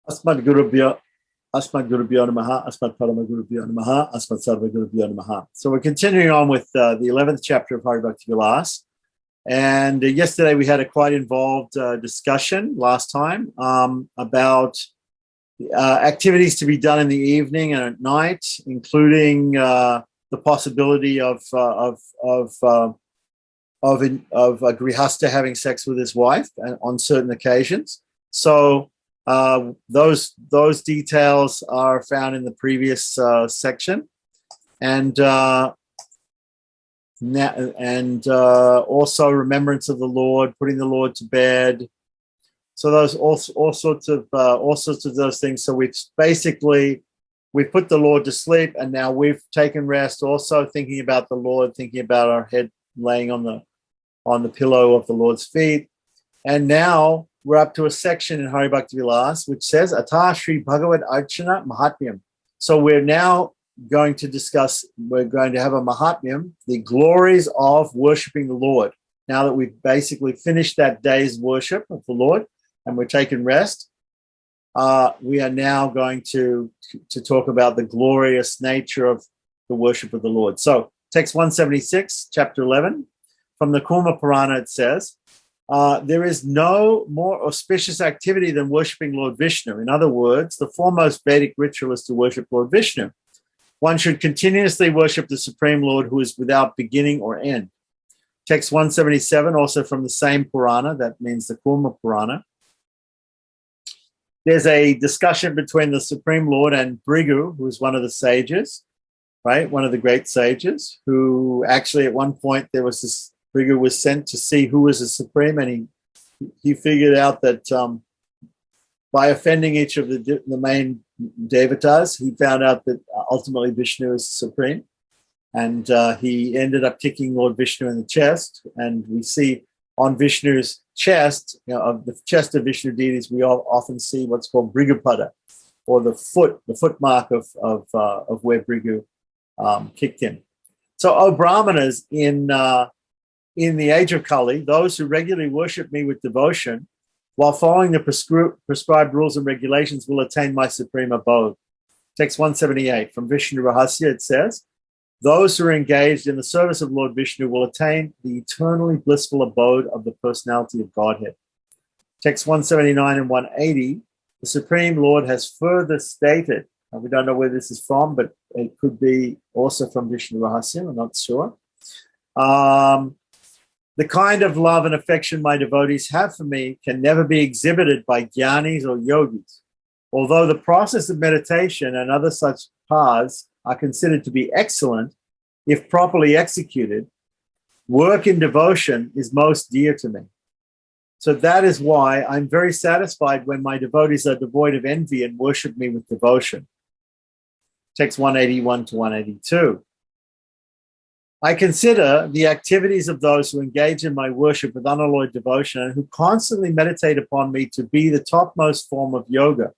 Asmad Gurubhyo Namaha, Asmad Parama Gurubhyo Namaha, Asmad Sarva Gurubhyo Namaha. So we're continuing on with the 11th chapter of Hari Bhakti Vilasa. And yesterday we had a quite involved discussion last time about activities to be done in the evening and at night, including the possibility of a grihasta having sex with his wife on certain occasions. So those details are found in the previous section, and also remembrance of the Lord, putting the Lord to bed. So those all sorts of those things. So we've put the Lord to sleep, and now we've taken rest. Also thinking about the Lord, thinking about our head laying on the pillow of the Lord's feet, and now we're up to a section in Hari Bhakti Vilasa which says Atha Shri Bhagavad Archana Mahatmyam. So we're now going to have a Mahatmyam, the glories of worshipping the Lord. Now that we've basically finished that day's worship of the Lord and we're taking rest, we are now going to talk about the glorious nature of the worship of the Lord. So text 176, chapter 11, from the Kuma Purana, it says, there is no more auspicious activity than worshipping Lord Vishnu. In other words, the foremost Vedic ritual is to worship Lord Vishnu. One should continuously worship the Supreme Lord who is without beginning or end. Text 177, also from the same Purana, that means the Kuma Purana. There's a discussion between the Supreme Lord and Bhrigu, who is one of the sages, right? One of the great sages, who actually at one point there was this, Bhrigu was sent to see who was the supreme, and he figured out that by offending each of the main devatas, he found out that ultimately Vishnu is supreme, and he ended up kicking Lord Vishnu in the chest. And we see on Vishnu's chest, of the chest of Vishnu deities, we often see what's called Bhrigupada, or the foot mark of where Bhrigu kicked him. So, O Brahmanas, in the age of Kali, those who regularly worship me with devotion while following the prescribed rules and regulations will attain my supreme abode. Text 178, from Vishnu Rahasya, it says, those who are engaged in the service of Lord Vishnu will attain the eternally blissful abode of the personality of Godhead. Text 179 and 180, the Supreme Lord has further stated, and we don't know where this is from, but it could be also from Vishnu Rahasya, I'm not sure. The kind of love and affection my devotees have for me can never be exhibited by jnanis or yogis. Although the process of meditation and other such paths are considered to be excellent, if properly executed, work in devotion is most dear to me. So that is why I'm very satisfied when my devotees are devoid of envy and worship me with devotion. Text 181 to 182. I consider the activities of those who engage in my worship with unalloyed devotion and who constantly meditate upon me to be the topmost form of yoga.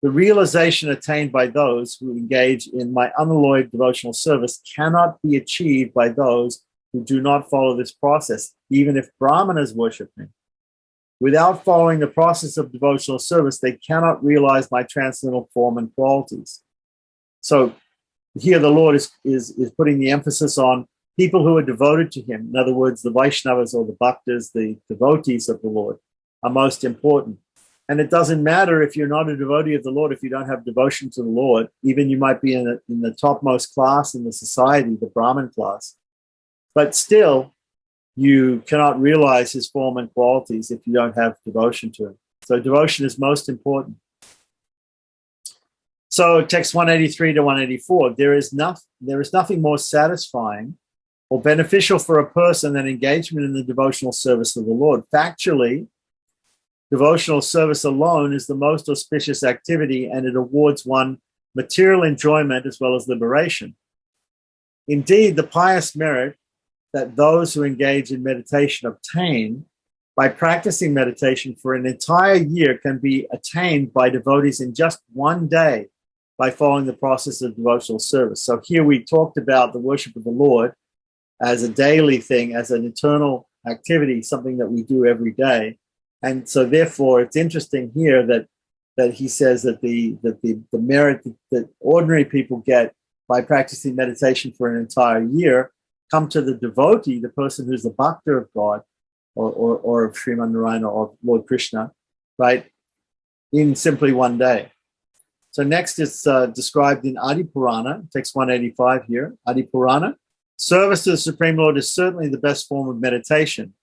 The realization attained by those who engage in my unalloyed devotional service cannot be achieved by those who do not follow this process, even if Brahmanas worship me. Without following the process of devotional service, they cannot realize my transcendental form and qualities. So here the Lord is putting the emphasis on people who are devoted to him. In other words, the Vaishnavas or the Bhaktas, the devotees of the Lord, are most important. And it doesn't matter if you're not a devotee of the Lord, if you don't have devotion to the Lord. Even you might be in the topmost class in the society, the Brahmin class. But still, you cannot realize his form and qualities if you don't have devotion to him. So devotion is most important. So text 183 to 184, there is nothing more satisfying or beneficial for a person than engagement in the devotional service of the Lord. Factually, devotional service alone is the most auspicious activity, and it awards one material enjoyment as well as liberation. Indeed, the pious merit that those who engage in meditation obtain by practicing meditation for an entire year can be attained by devotees in just one day by following the process of devotional service. So here we talked about the worship of the Lord as a daily thing, as an eternal activity, something that we do every day. And so therefore, it's interesting here that that he says that the merit that ordinary people get by practicing meditation for an entire year come to the devotee, the person who's the bhakta of God, or of Sriman Narayana or Lord Krishna, right, in simply one day. So next it's described in Adi Purana, text 185 here, Adi Purana. Service to the Supreme Lord is certainly the best form of meditation.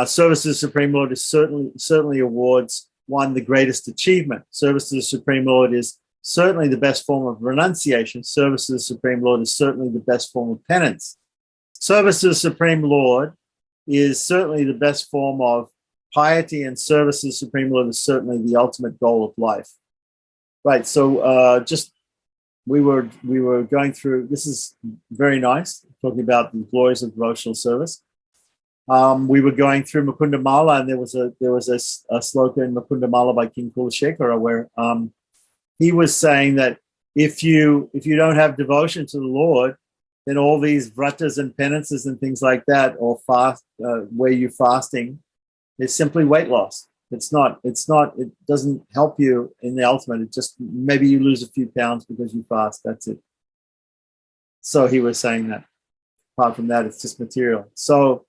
Service to the Supreme Lord is certainly awards one the greatest achievement. Service to the Supreme Lord is certainly the best form of renunciation. Service to the Supreme Lord is certainly the best form of penance. Service to the Supreme Lord is certainly the best form of piety, and service to the Supreme Lord is certainly the ultimate goal of life. Right, so we were going through, this is very nice, talking about the glories of devotional service. We were going through Mukunda Mala, and there was a sloka in Mukunda Mala by King Kulashekara where he was saying that if you don't have devotion to the Lord, then all these vratas and penances and things like that, or fast where you're fasting, is simply weight loss. It doesn't help you in the ultimate. It just, maybe you lose a few pounds because you fast. That's it. So he was saying that. Apart from that, it's just material. So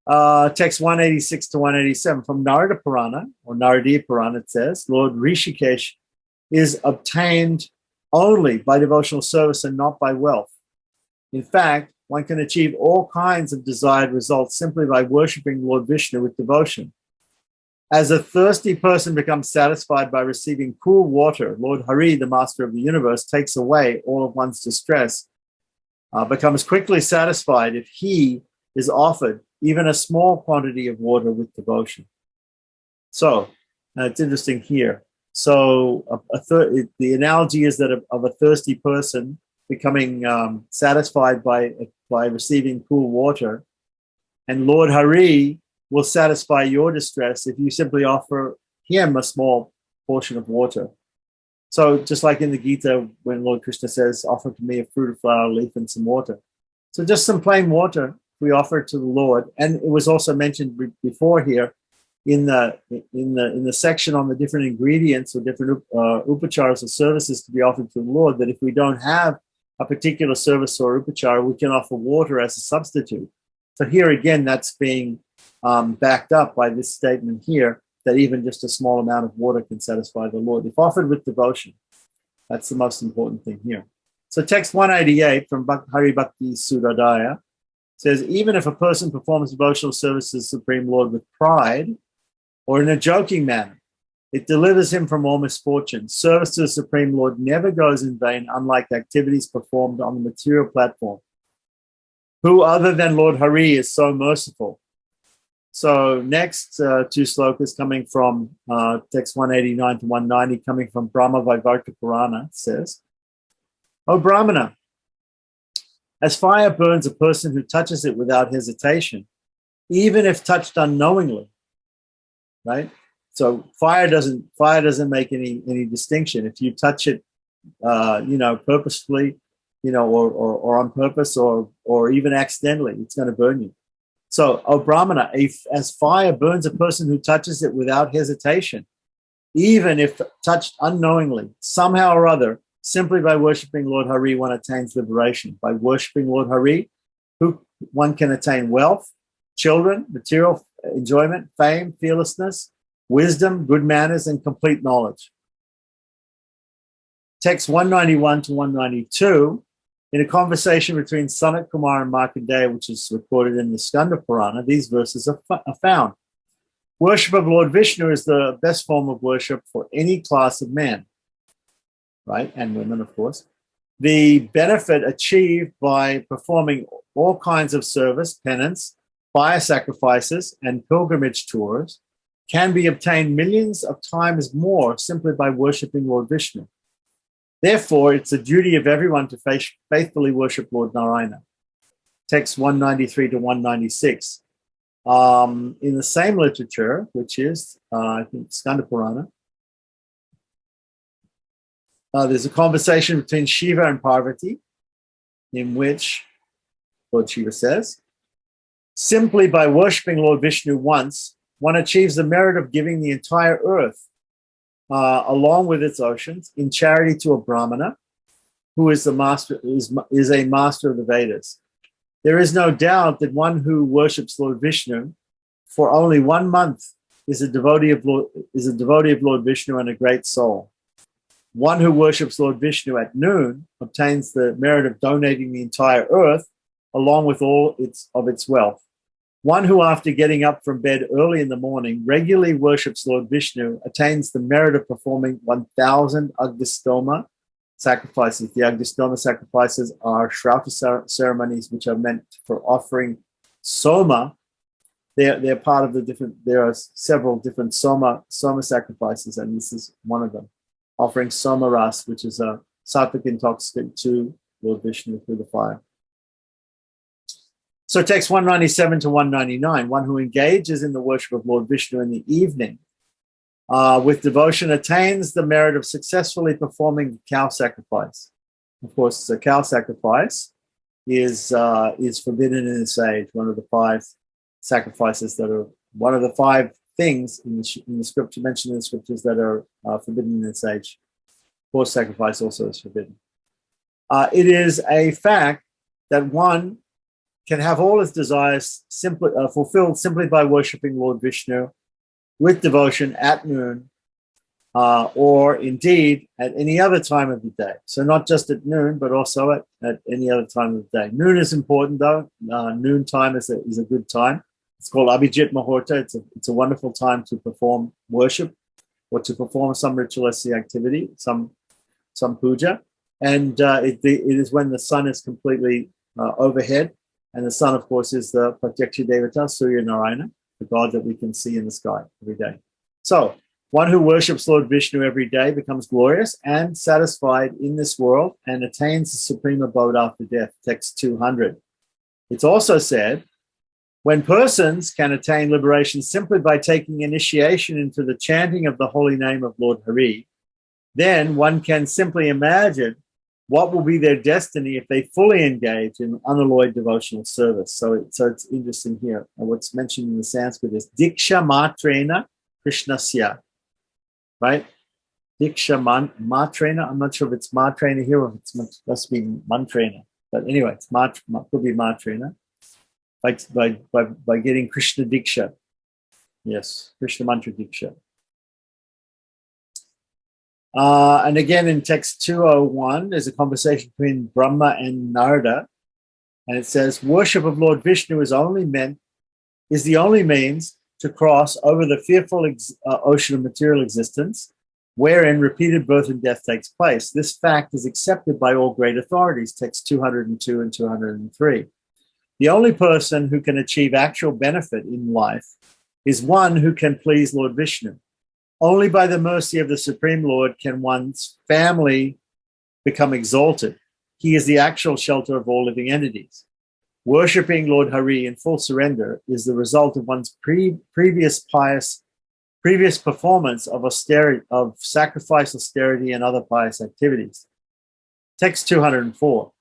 text 186 to 187 from Narada Purana, or Naradiya Purana, it says, Lord Rishikesh is obtained only by devotional service and not by wealth. In fact, one can achieve all kinds of desired results simply by worshipping Lord Vishnu with devotion. As a thirsty person becomes satisfied by receiving cool water, Lord Hari, the master of the universe, takes away all of one's distress, becomes quickly satisfied if he is offered even a small quantity of water with devotion. So it's interesting here. So the analogy is that of a thirsty person becoming satisfied by receiving cool water, and Lord Hari will satisfy your distress if you simply offer him a small portion of water. So just like in the Gita, when Lord Krishna says, offer to me a fruit, a flower, a leaf, and some water. So just some plain water we offer to the Lord. And it was also mentioned before here in the section on the different ingredients or different upacharas or services to be offered to the Lord, that if we don't have a particular service or upachara, we can offer water as a substitute. So here again, that's being backed up by this statement here, that even just a small amount of water can satisfy the Lord, if offered with devotion. That's the most important thing here. So text 188 from Hari Bhakti Sudadaya says, even if a person performs devotional service to the Supreme Lord with pride or in a joking manner, it delivers him from all misfortune. Service to the Supreme Lord never goes in vain, unlike activities performed on the material platform. Who other than Lord Hari is so merciful? So next two slokas coming from text 189 to 190, coming from Brahma Vaivarta Purana, says, O Brahmana, as fire burns a person who touches it without hesitation, even if touched unknowingly, right? So fire doesn't make any distinction. If you touch it, purposefully, or on purpose, or even accidentally, it's going to burn you. So, O Brahmana, as fire burns a person who touches it without hesitation, even if touched unknowingly, somehow or other, simply by worshipping Lord Hari, one attains liberation. By worshipping Lord Hari, one can attain wealth, children, material enjoyment, fame, fearlessness, wisdom, good manners, and complete knowledge. Text 191 to 192, in a conversation between Sanat Kumar and Markandeya, which is recorded in the Skanda Purana, these verses are found. Worship of Lord Vishnu is the best form of worship for any class of men, right? And women, of course. The benefit achieved by performing all kinds of service, penance, fire sacrifices, and pilgrimage tours can be obtained millions of times more simply by worshiping Lord Vishnu. Therefore, it's a duty of everyone to faithfully worship Lord Narayana. Text 193 to 196. In the same literature, which is, I think, Skanda Purana, there's a conversation between Shiva and Parvati, in which Lord Shiva says, simply by worshipping Lord Vishnu once, one achieves the merit of giving the entire earth along with its oceans, in charity to a Brahmana, who is a master of the Vedas. There is no doubt that one who worships Lord Vishnu for only 1 month is a devotee of Lord Vishnu and a great soul. One who worships Lord Vishnu at noon obtains the merit of donating the entire earth along with all its wealth. One who, after getting up from bed early in the morning, regularly worships Lord Vishnu attains the merit of performing 1,000 Agdistoma sacrifices. The Agdistoma sacrifices are Shrauta ceremonies which are meant for offering Soma. They're part of the different, there are several different Soma sacrifices, and this is one of them. Offering Soma Ras, which is a sattvic intoxicant to Lord Vishnu through the fire. So text 197 to 199, one who engages in the worship of Lord Vishnu in the evening with devotion attains the merit of successfully performing the cow sacrifice. Of course, the cow sacrifice is forbidden in this age, one of the 5 sacrifices that are, one of the 5 things in the scripture, mentioned in the scriptures, that are forbidden in this age. Horse sacrifice also is forbidden. It is a fact that one can have all his desires fulfilled simply by worshipping Lord Vishnu with devotion at noon, or indeed at any other time of the day. So not just at noon, but also at any other time of the day. Noon is important, though. Noon time is a good time. It's called Abhijit Muhurta. It's a wonderful time to perform worship or to perform some ritualistic activity, some puja. And it is when the sun is completely overhead. And the sun, of course, is the Pratyaksha Devata, Surya Narayana, the god that we can see in the sky every day. So one who worships Lord Vishnu every day becomes glorious and satisfied in this world and attains the supreme abode after death, text 200. It's also said, when persons can attain liberation simply by taking initiation into the chanting of the holy name of Lord Hari, then one can simply imagine what will be their destiny if they fully engage in unalloyed devotional service. So it's interesting here. And what's mentioned in the Sanskrit is Diksha Matrena Krishnasya, right? Diksha Matrena. I'm not sure if it's Matrena here or if it must be Mantrena. But anyway, it's could be Matrena. By getting Krishna Diksha. Yes, Krishna Mantra Diksha. And again, in text 201, there's a conversation between Brahma and Narada, and it says, worship of Lord Vishnu is the only means to cross over the fearful ocean of material existence, wherein repeated birth and death takes place. This fact is accepted by all great authorities, text 202 and 203. The only person who can achieve actual benefit in life is one who can please Lord Vishnu. Only by the mercy of the Supreme Lord can one's family become exalted. He is the actual shelter of all living entities. Worshipping Lord Hari in full surrender is the result of one's previous performance of austerity, of sacrifice, austerity, and other pious activities. Text 204.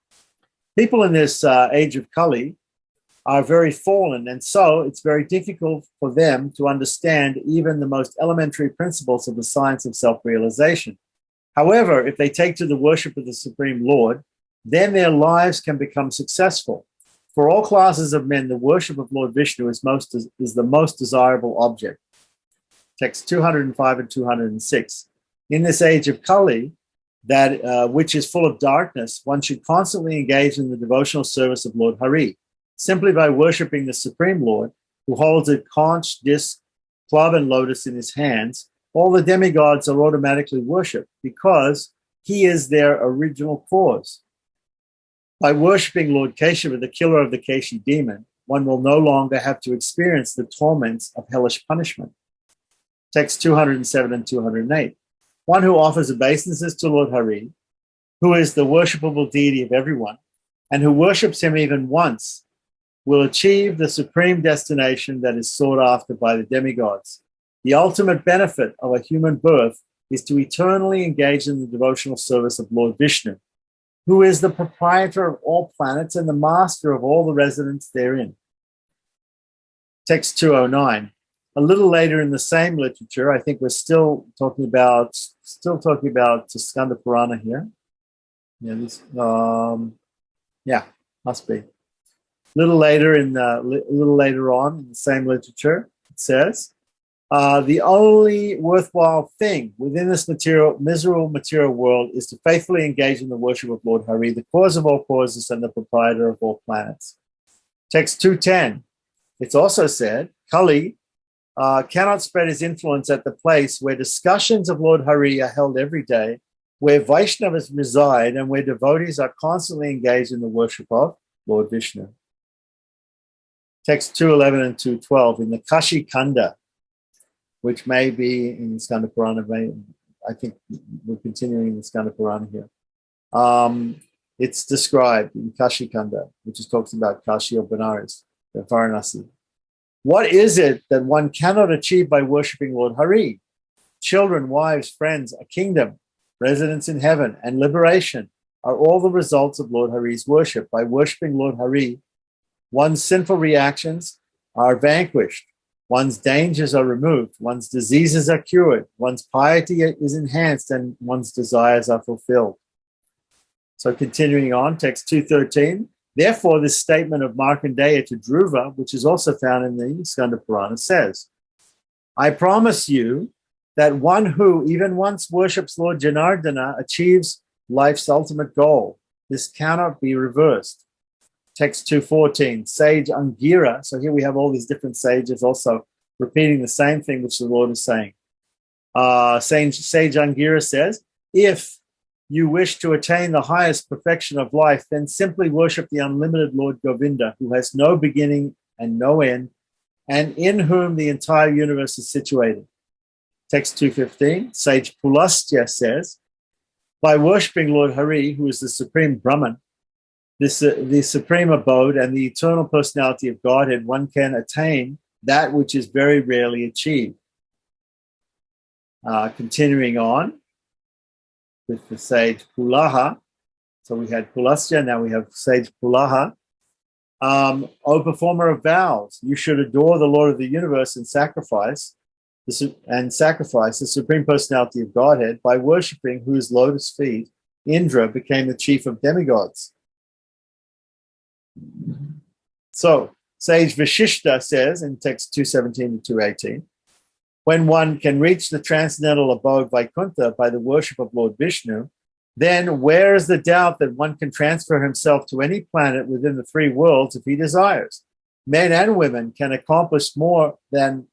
People in this age of Kali are very fallen, and so it's very difficult for them to understand even the most elementary principles of the science of self-realization. However, if they take to the worship of the Supreme Lord, then their lives can become successful. For all classes of men, the worship of Lord Vishnu is the most desirable object. Text 205 and 206. In this age of Kali, which is full of darkness, one should constantly engage in the devotional service of Lord Hari. Simply by worshipping the Supreme Lord, who holds a conch, disc, club, and lotus in his hands, all the demigods are automatically worshipped because he is their original cause. By worshipping Lord Keshava, the killer of the Keshi demon, one will no longer have to experience the torments of hellish punishment. Text 207 and 208. One who offers obeisances to Lord Hari, who is the worshipable deity of everyone, and who worships him even once, will achieve the supreme destination that is sought after by the demigods. The ultimate benefit of a human birth is to eternally engage in the devotional service of Lord Vishnu, who is the proprietor of all planets and the master of all the residents therein. Text 209. a little later in the same literature, I think we're still talking about Skanda Purana here. Yeah, must be. A little later on in the same literature, it says, the only worthwhile thing within this miserable material world is to faithfully engage in the worship of Lord Hari, the cause of all causes and the proprietor of all planets. Text 210, it's also said, Kali cannot spread his influence at the place where discussions of Lord Hari are held every day, where Vaishnavas reside, and where devotees are constantly engaged in the worship of Lord Vishnu. Text 211 and 212, in the Kashi Kanda, which may be in the Skanda Purana, I think we're continuing in the Skanda Purana here. It's described in Kashi Kanda, which is talks about Kashi or Benares, Varanasi. What is it that one cannot achieve by worshipping Lord Hari? Children, wives, friends, a kingdom, residence in heaven, and liberation are all the results of Lord Hari's worship. By worshipping Lord Hari, one's sinful reactions are vanquished, one's dangers are removed, one's diseases are cured, one's piety is enhanced, and one's desires are fulfilled. So continuing on, text 213, therefore this statement of Markandeya to Dhruva, which is also found in the Skanda Purana, says, I promise you that one who even once worships Lord Janardana achieves life's ultimate goal. This cannot be reversed. Text 214, sage Angira. So here we have all these different sages also repeating the same thing which the Lord is saying. Sage Angira says, if you wish to attain the highest perfection of life, then simply worship the unlimited Lord Govinda, who has no beginning and no end, and in whom the entire universe is situated. Text 215, sage Pulastya says, by worshipping Lord Hari, who is the supreme Brahman, the supreme abode and the eternal personality of Godhead, one can attain that which is very rarely achieved. Continuing on with the sage Pulaha. So we had Pulastya, now we have sage Pulaha. O performer of vows, you should adore the Lord of the universe and sacrifice the supreme personality of Godhead by worshipping whose lotus feet Indra became the chief of demigods. So sage Vishishta says in text 217 to 218, when one can reach the transcendental abode Vaikuntha by the worship of Lord Vishnu, then where is the doubt that one can transfer himself to any planet within the three worlds if he desires? Men and women can accomplish more than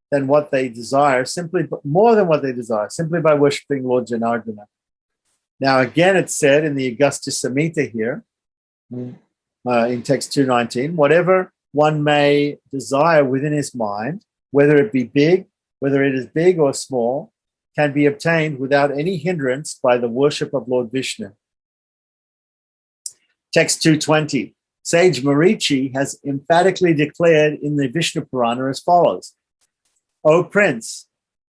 what they desire, simply by worshipping Lord Janardana. Now again, it's said in the Augusta Samhita here, in text 219, whatever one may desire within his mind, whether it is big or small, can be obtained without any hindrance by the worship of Lord Vishnu. Text 220, sage Marichi has emphatically declared in the Vishnu Purana as follows, O Prince,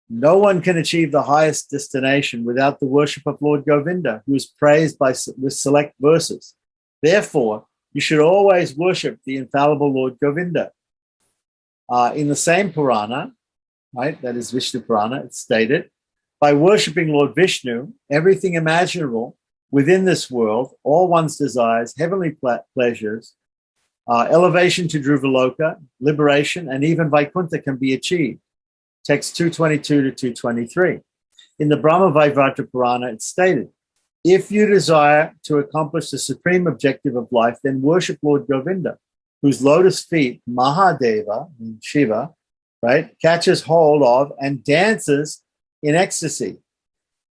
no one can achieve the highest destination without the worship of Lord Govinda, who is praised with select verses. Therefore, you should always worship the infallible Lord Govinda. In the same Purana, right, that is Vishnu Purana, it's stated, by worshipping Lord Vishnu, everything imaginable within this world, all one's desires, heavenly pleasures, elevation to Dhruvaloka, liberation, and even Vaikuntha can be achieved. Text 222 to 223. In the Brahma Vaivarta Purana, it's stated, if you desire to accomplish the supreme objective of life, then worship Lord Govinda, whose lotus feet Mahadeva, Shiva, right, catches hold of and dances in ecstasy,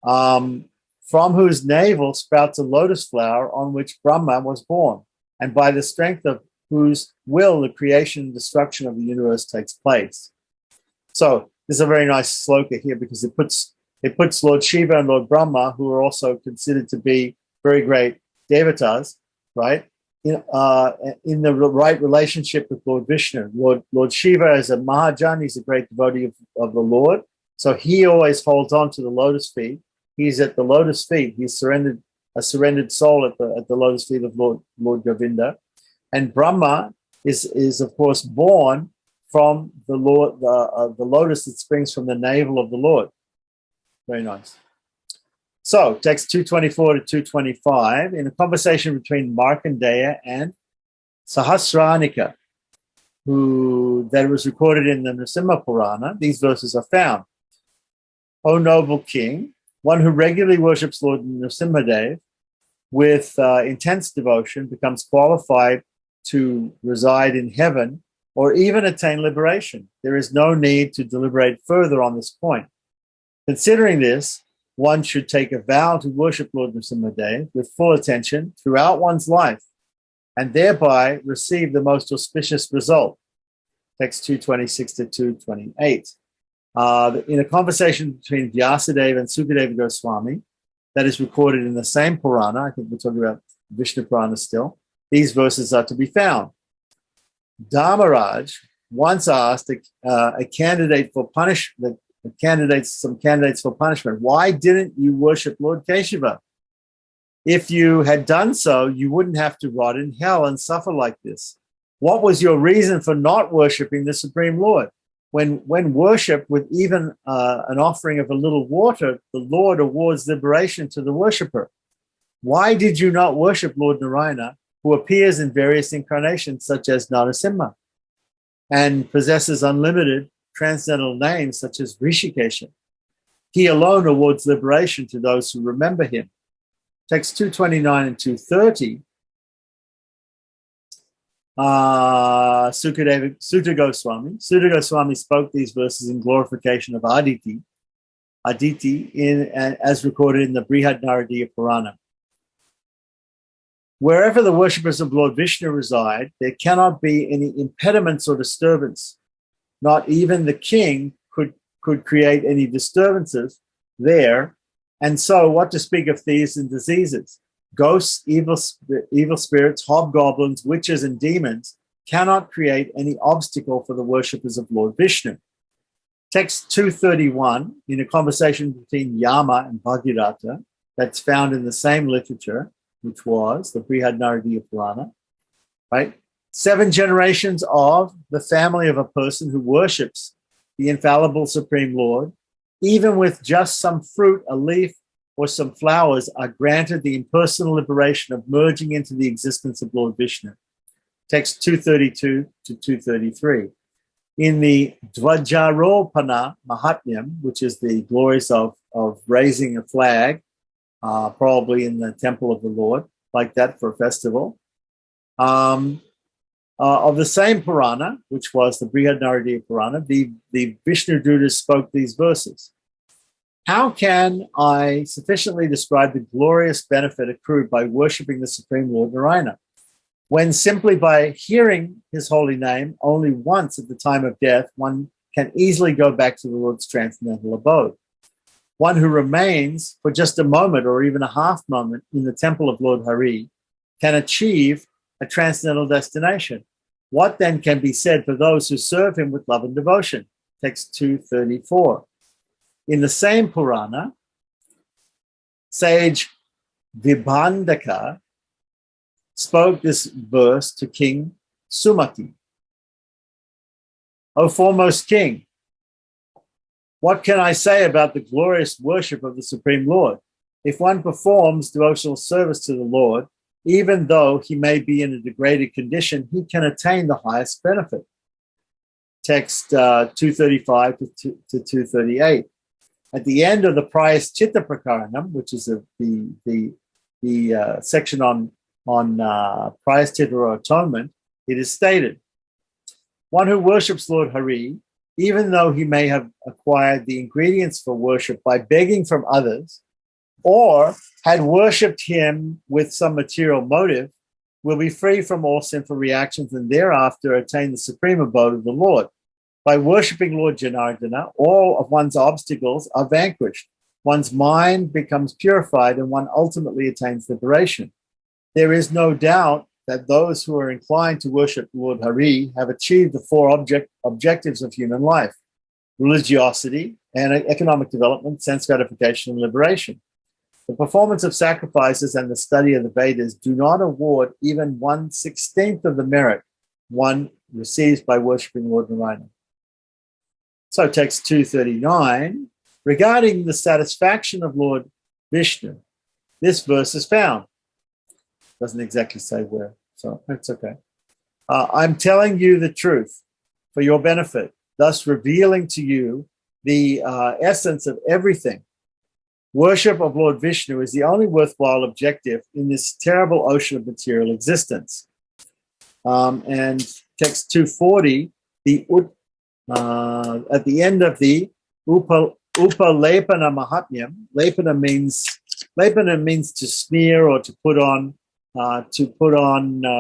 from whose navel sprouts a lotus flower on which Brahma was born, and by the strength of whose will the creation and destruction of the universe takes place. So this is a very nice sloka here because it puts Lord Shiva and Lord Brahma, who are also considered to be very great devatas, right, in the right relationship with Lord Vishnu. Lord Shiva is a Mahajan, he's a great devotee of the Lord. So he always holds on to the lotus feet. He's at the lotus feet. He's a surrendered soul at the lotus feet of Lord Govinda. And Brahma is of course born from the Lord, the lotus that springs from the navel of the Lord. Very nice. So, text 224 to 225, in a conversation between Markandeya and Sahasranika, that was recorded in the Nrsimha Purana, these verses are found. O noble king, one who regularly worships Lord Nrsimhadev with intense devotion becomes qualified to reside in heaven or even attain liberation. There is no need to deliberate further on this point. Considering this, one should take a vow to worship Lord Nrsimhadev with full attention throughout one's life and thereby receive the most auspicious result. Text 226 to 228. In a conversation between Vyasadeva and Sukadeva Goswami that is recorded in the same Purana, I think we're talking about Vishnu Purana still, these verses are to be found. Dharmaraj once asked a candidate for punishment, some candidates for punishment, why didn't you worship Lord Keshava? If you had done so, you wouldn't have to rot in hell and suffer like this. What was your reason for not worshiping the Supreme Lord? When worship with even an offering of a little water, the Lord awards liberation to the worshipper. Why did you not worship Lord Narayana, who appears in various incarnations such as Narasimha and possesses unlimited transcendental names such as Rishikesha? He alone awards liberation to those who remember him. Text 229 and 230. Sutta Goswami spoke these verses in glorification of Aditi as recorded in the Brihad Naradiya Purana. Wherever the worshippers of Lord Vishnu reside, there cannot be any impediments or disturbance. Not even the king could create any disturbances there. And so what to speak of thieves and diseases? Ghosts, evil spirits, hobgoblins, witches, and demons cannot create any obstacle for the worshippers of Lord Vishnu. Text 231, in a conversation between Yama and Bhagiratha, that's found in the same literature, which was the Brihad Naradiya Purana, right? 7 generations of the family of a person who worships the infallible Supreme Lord, even with just some fruit, a leaf, or some flowers, are granted the impersonal liberation of merging into the existence of Lord Vishnu. Text 232 to 233. In the Dvajaropana Mahatmyam, which is the glories of raising a flag, probably in the temple of the Lord, like that for a festival, of the same Purana, which was the Brihad Naradiya Purana, the Vishnu Dutas spoke these verses. How can I sufficiently describe the glorious benefit accrued by worshipping the Supreme Lord Narayana, when simply by hearing his holy name only once at the time of death, one can easily go back to the Lord's transcendental abode? One who remains for just a moment or even a half moment in the temple of Lord Hari can achieve a transcendental destination. What then can be said for those who serve him with love and devotion? Text 234. In the same Purana, sage Vibhandaka spoke this verse to King Sumati. O foremost king, what can I say about the glorious worship of the Supreme Lord? If one performs devotional service to the Lord, even though he may be in a degraded condition, he can attain the highest benefit. Text 235 to 238. At the end of the Prayaschitta Prakaranam, which is the section on Prayaschitta or atonement, it is stated, one who worships Lord Hari, even though he may have acquired the ingredients for worship by begging from others, or had worshipped him with some material motive, will be free from all sinful reactions and thereafter attain the supreme abode of the Lord. By worshipping Lord Janardana, all of one's obstacles are vanquished. One's mind becomes purified and one ultimately attains liberation. There is no doubt that those who are inclined to worship Lord Hari have achieved the 4 objectives of human life: religiosity and economic development, sense gratification, and liberation. The performance of sacrifices and the study of the Vedas do not award even 1/16 of the merit one receives by worshipping Lord Narayana. So text 239, regarding the satisfaction of Lord Vishnu, this verse is found. Doesn't exactly say where, so it's okay. I'm telling you the truth for your benefit, thus revealing to you the essence of everything. Worship of Lord Vishnu is the only worthwhile objective in this terrible ocean of material existence. And text 240, at the end of the Upalepana Mahatmyam, Lepana means to smear or to put on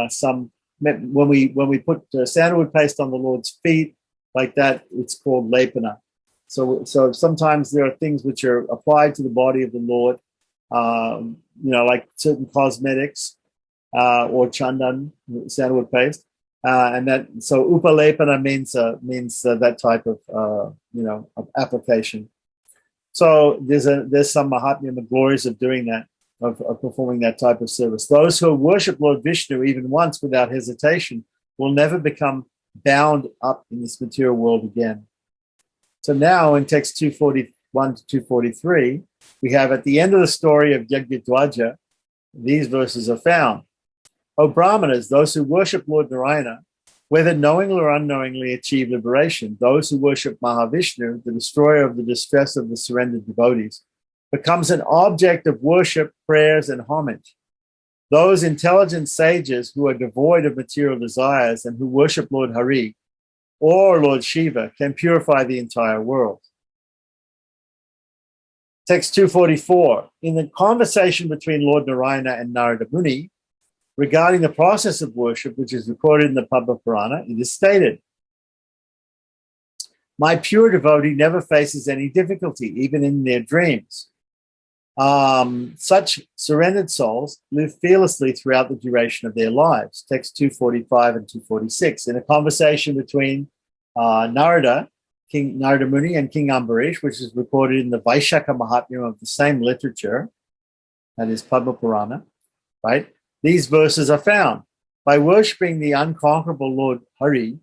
some. When we put sandalwood paste on the Lord's feet like that, it's called lepana. So sometimes there are things which are applied to the body of the Lord, like certain cosmetics or chandan, sandalwood paste, and that. So upalepana means that type of of application. So there's some mahatmya, the glories of doing that, of performing that type of service. Those who worship Lord Vishnu even once without hesitation will never become bound up in this material world again. So now in text 241 to 243, we have at the end of the story of Yajnaddwaja, these verses are found. O Brahmanas, those who worship Lord Narayana, whether knowingly or unknowingly, achieve liberation. Those who worship Mahavishnu, the destroyer of the distress of the surrendered devotees, becomes an object of worship, prayers, and homage. Those intelligent sages who are devoid of material desires and who worship Lord Hari or Lord Shiva can purify the entire world. Text 244. In the conversation between Lord Narayana and Narada Muni regarding the process of worship, which is recorded in the Padma Purana, it is stated, my pure devotee never faces any difficulty, even in their dreams. Such surrendered souls live fearlessly throughout the duration of their lives. Text 245 and 246. In a conversation between King Narada Muni and King Ambarish, which is recorded in the Vaishaka Mahatmya of the same literature, that is Padma Purana, right? These verses are found. By worshipping the unconquerable Lord Hari,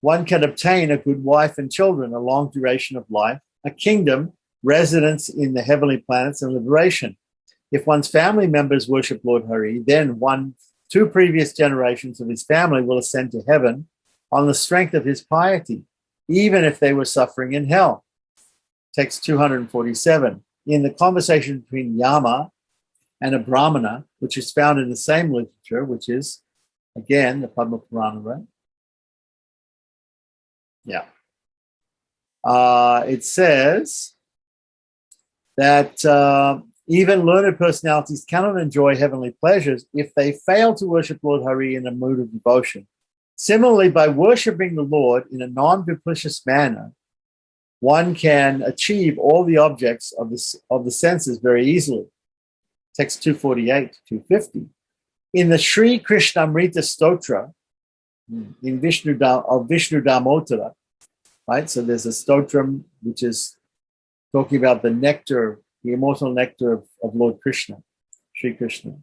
one can obtain a good wife and children, a long duration of life, a kingdom, residence in the heavenly planets, and liberation. If one's family members worship Lord Hari, then two previous generations of his family will ascend to heaven on the strength of his piety, even if they were suffering in hell. Text 247. In the conversation between Yama and a Brahmana, which is found in the same literature, which is, again, the Padma Purana, right? Yeah. It says that even learned personalities cannot enjoy heavenly pleasures if they fail to worship Lord Hari in a mood of devotion. Similarly, by worshipping the Lord in a non-duplicitous manner, one can achieve all the objects of the senses very easily. Text 248 to 250. In the Sri Krishnamrita Stotra, in Vishnu Damotara, right? So there's a stotram which is talking about the nectar, the immortal nectar of Lord Krishna, Sri Krishna.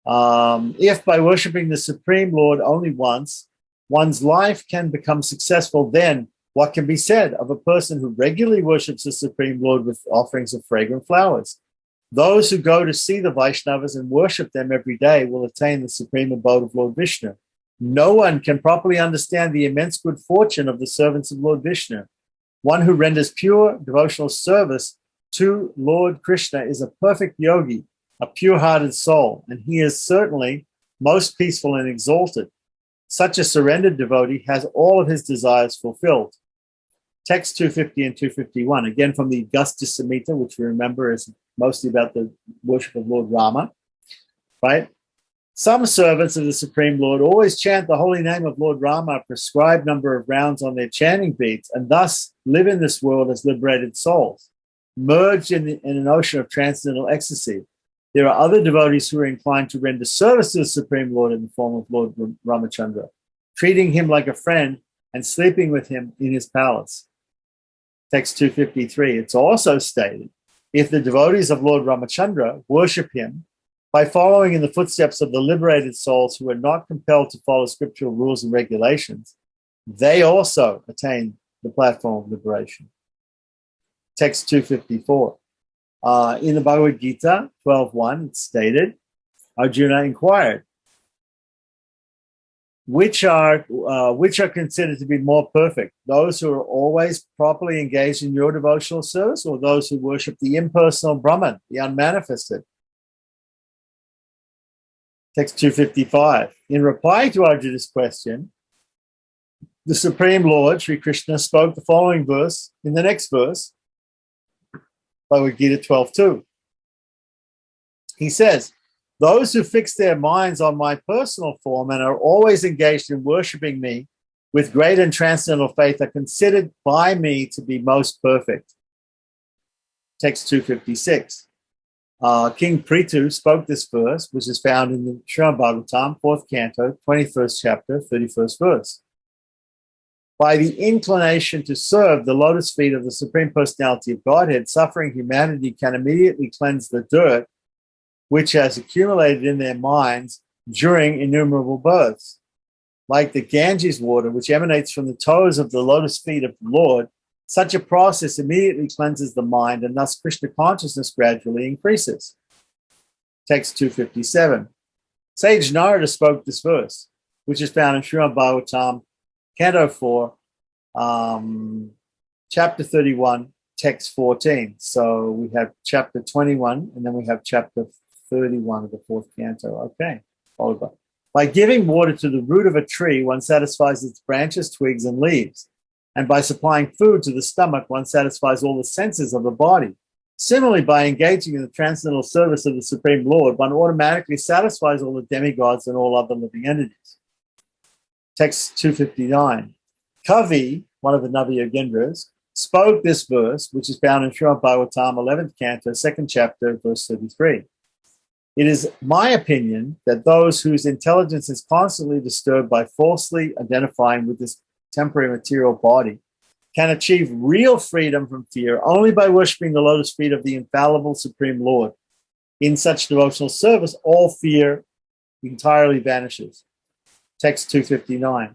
If by worshipping the Supreme Lord only once, one's life can become successful, then what can be said of a person who regularly worships the Supreme Lord with offerings of fragrant flowers? Those who go to see the Vaishnavas and worship them every day will attain the supreme abode of Lord Vishnu. No one can properly understand the immense good fortune of the servants of Lord Vishnu. One who renders pure devotional service to Lord Krishna is a perfect yogi, a pure-hearted soul, and he is certainly most peaceful and exalted. Such a surrendered devotee has all of his desires fulfilled. Text 250 and 251, again from the Augusta Samhita, which we remember is mostly about the worship of Lord Rama, right? Some servants of the Supreme Lord always chant the holy name of Lord Rama a prescribed number of rounds on their chanting beads and thus live in this world as liberated souls, merged in an ocean of transcendental ecstasy. There are other devotees who are inclined to render service to the Supreme Lord in the form of Lord Ramachandra, treating him like a friend and sleeping with him in his palace. Text 253, it's also stated, if the devotees of Lord Ramachandra worship him By following in the footsteps of the liberated souls who are not compelled to follow scriptural rules and regulations, they also attain the platform of liberation. Text 254. In the Bhagavad Gita 12.1, it's stated, Arjuna inquired, which are considered to be more perfect, those who are always properly engaged in your devotional service, or those who worship the impersonal Brahman, the unmanifested? Text 255. In reply to Arjuna's question, the Supreme Lord, Sri Krishna, spoke the following verse in the next verse, Bhagavad Gita 12.2. He says, those who fix their minds on my personal form and are always engaged in worshipping me with great and transcendental faith are considered by me to be most perfect. Text 256. King Prithu spoke this verse, which is found in the Srimad Bhagavatam, 4th canto, 21st chapter, 31st verse. By the inclination to serve the lotus feet of the Supreme Personality of Godhead, suffering humanity can immediately cleanse the dirt which has accumulated in their minds during innumerable births. Like the Ganges water, which emanates from the toes of the lotus feet of the Lord, such a process immediately cleanses the mind, and thus Krishna consciousness gradually increases. Text 257. Sage Narada spoke this verse, which is found in Srimad Bhagavatam, Canto 4, Chapter 31, Text 14. So we have Chapter 21, and then we have Chapter 31 of the 4th canto. Okay, followed by giving water to the root of a tree, one satisfies its branches, twigs, and leaves. And by supplying food to the stomach, one satisfies all the senses of the body. Similarly, by engaging in the transcendental service of the Supreme Lord, one automatically satisfies all the demigods and all other living entities. Text 259. Kavi, one of the Navi-Yogendras, spoke this verse, which is found in Srimad Bhagavatam, 11th canto, 2nd chapter, verse 33. It is my opinion that those whose intelligence is constantly disturbed by falsely identifying with this temporary material body can achieve real freedom from fear only by worshiping the lotus feet of the infallible Supreme Lord. In such devotional service, all fear entirely vanishes. Text 259.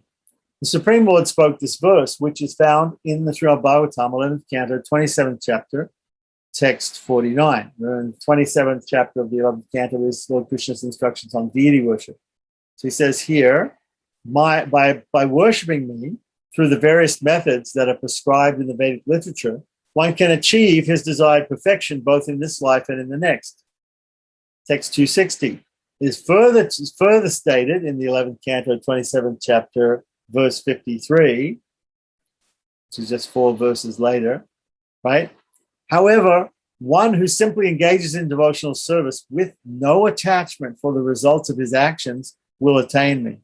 The Supreme Lord spoke this verse, which is found in the Srimad Bhagavatam, 11th canto, 27th chapter, text 49. The 27th chapter of the 11th canto is Lord Krishna's instructions on deity worship. So he says here, by worshipping me through the various methods that are prescribed in the Vedic literature, one can achieve his desired perfection both in this life and in the next. Text 260 is further stated in the 11th canto, 27th chapter, verse 53, which is just 4 verses later, right? However, one who simply engages in devotional service with no attachment for the results of his actions will attain me.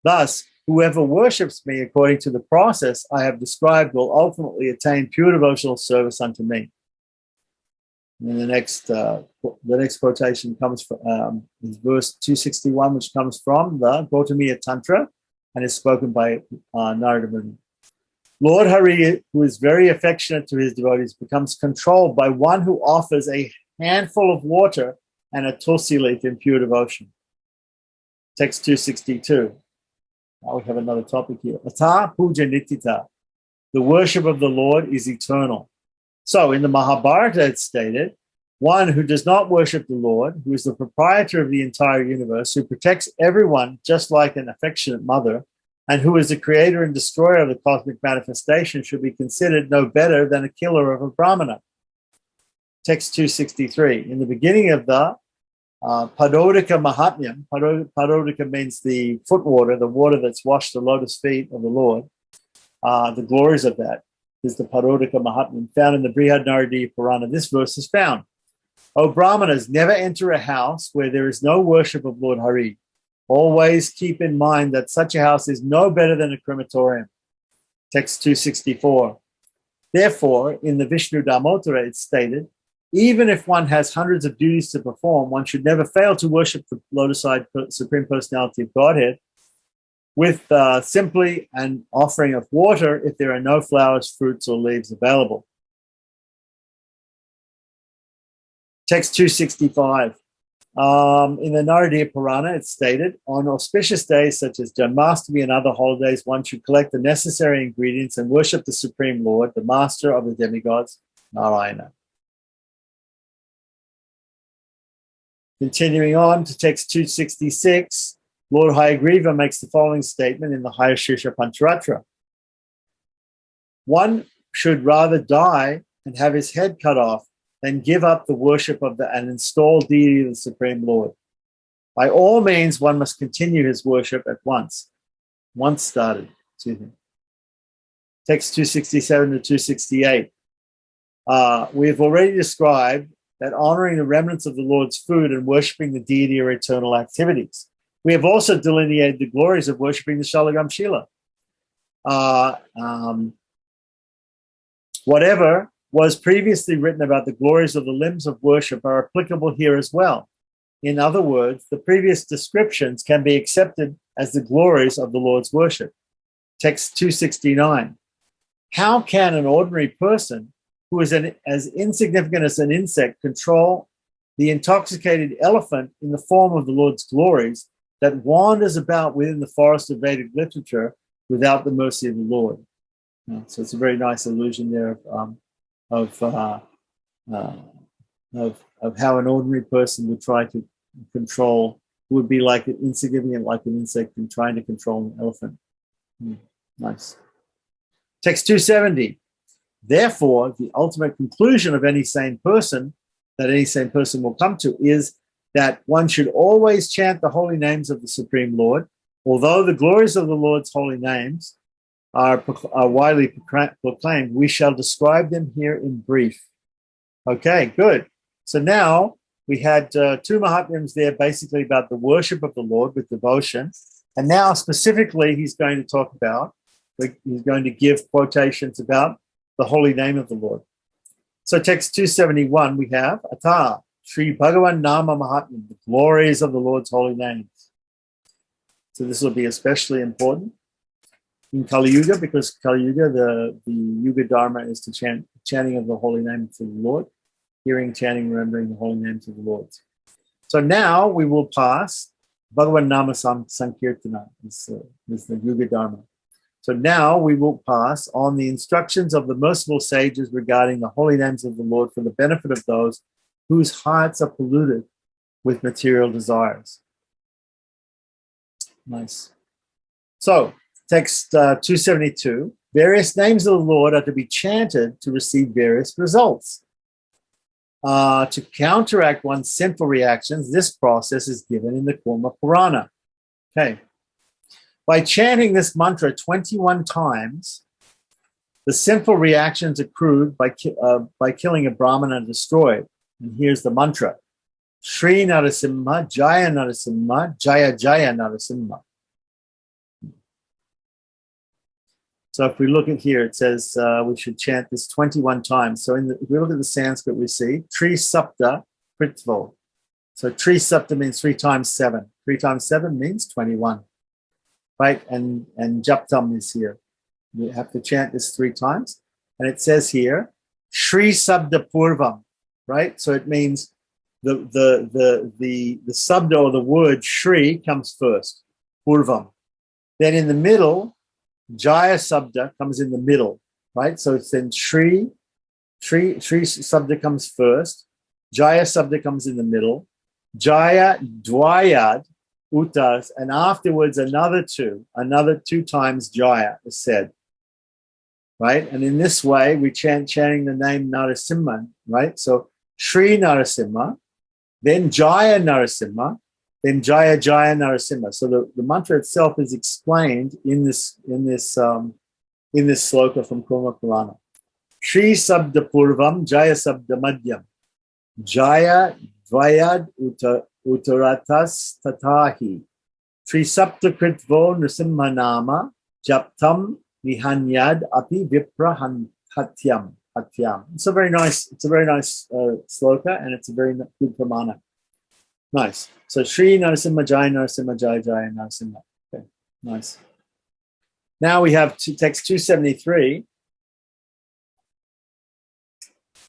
Thus, whoever worships me according to the process I have described will ultimately attain pure devotional service unto me. And the next quotation comes from is verse 261, which comes from the Gautamiya Tantra and is spoken by Narada Muni. Lord Hari, who is very affectionate to his devotees, becomes controlled by one who offers a handful of water and a tulsi leaf in pure devotion. Text 262. Now we have another topic here. Ata puja nitita. The worship of the Lord is eternal. So in the Mahabharata it's stated, one who does not worship the Lord, who is the proprietor of the entire universe, who protects everyone just like an affectionate mother, and who is the creator and destroyer of the cosmic manifestation, should be considered no better than a killer of a brahmana. Text 263. In the beginning of the Padodika Mahatmyam, Padodika means the foot water, the water that's washed the lotus feet of the Lord. The glories of that is the Padodika Mahatmyam found in the Brihad Naradiya Purana. This verse is found. O Brahmanas, never enter a house where there is no worship of Lord Hari. Always keep in mind that such a house is no better than a crematorium. Text 264. Therefore, in the Vishnu Dharmottara, it's stated, even if one has hundreds of duties to perform, one should never fail to worship the lotus-eyed Supreme Personality of Godhead with simply an offering of water if there are no flowers, fruits, or leaves available. Text 265. In the Naradiya Purana, it's stated, on auspicious days such as Janmashtami and other holidays, one should collect the necessary ingredients and worship the Supreme Lord, the master of the demigods, Narayana. Continuing on to text 266, Lord Hayagriva makes the following statement in the Hayashirsa Pancharatra. One should rather die and have his head cut off than give up the worship of an installed deity of the Supreme Lord. By all means, one must continue his worship at once started. Text 267 to 268. We have already described that honoring the remnants of the Lord's food and worshipping the deity are eternal activities. We have also delineated the glories of worshipping the Shalagam Shila. Whatever was previously written about the glories of the limbs of worship are applicable here as well. In other words, the previous descriptions can be accepted as the glories of the Lord's worship. Text 269. How can an ordinary person who is as insignificant as an insect control the intoxicated elephant in the form of the Lord's glories that wanders about within the forest of Vedic literature without the mercy of the Lord? So it's a very nice allusion there of how an ordinary person would try to control, would be like insignificant like an insect in trying to control an elephant. Nice. Text 270. Therefore, the ultimate conclusion of any sane person that any sane person will come to is that one should always chant the holy names of the Supreme Lord, although the glories of the Lord's holy names are widely proclaimed. We shall describe them here in brief. Okay, good. So now we had two Mahatmyams there basically about the worship of the Lord with devotion. And now specifically he's going to talk about, he's going to give quotations about the holy name of the Lord. So text 271 we have, Ata, Sri Bhagavan Nama Mahatmya, the glories of the Lord's holy names. So this will be especially important in Kali Yuga, because Kali Yuga, the Yuga Dharma is to chanting of the holy name of the Lord, hearing, chanting, remembering the holy names of the Lord. So now we will pass Bhagavan Nama Sankirtana, is the Yuga Dharma. So now we will pass on the instructions of the merciful sages regarding the holy names of the Lord for the benefit of those whose hearts are polluted with material desires. Nice. So, text 272, various names of the Lord are to be chanted to receive various results. To counteract one's sinful reactions, this process is given in the Kurma Purana. Okay. By chanting this mantra 21 times, the sinful reactions accrued by killing a Brahmana are destroyed. And here's the mantra. Shri Narasimha, Jaya Narasimha, Jaya Jaya Narasimha. So if we look at here, it says we should chant this 21 times. So if we look at the Sanskrit, we see Tri Sapta Pritvo. So Tri Sapta means 3 times 7. 3 times 7 means 21. Right? And Japtam is here. You have to chant this 3 times. And it says here, Shri Sabda Purvam. Right? So it means the sabda or the word Shri comes first. Purvam. Then in the middle, Jaya Sabda comes in the middle, right? So it's then Shri Sabda comes first, Jaya Sabda comes in the middle, Jaya Dvayad Utas, and afterwards another two times Jaya is said, right? And in this way, we chanting the name Narasimha, right? So Shri Narasimha, then Jaya Narasimha, then Jaya Jaya Narasimha. So the mantra itself is explained in this sloka from Kurma Purana. Shri Sabda Purvam, Jaya Sabda Madhyam, Jaya Dvayad Uttaratas Tatahi, Shri Sapta Kritvo Nrisimha Nama, Japtam Nihanyad Api Viprahatyam. It's a very nice sloka, and it's a very good pramana. Nice. So Shri Narasimha Jaya Narasimha Jaya Jaya Narasimha. Okay, nice. Now we have text 273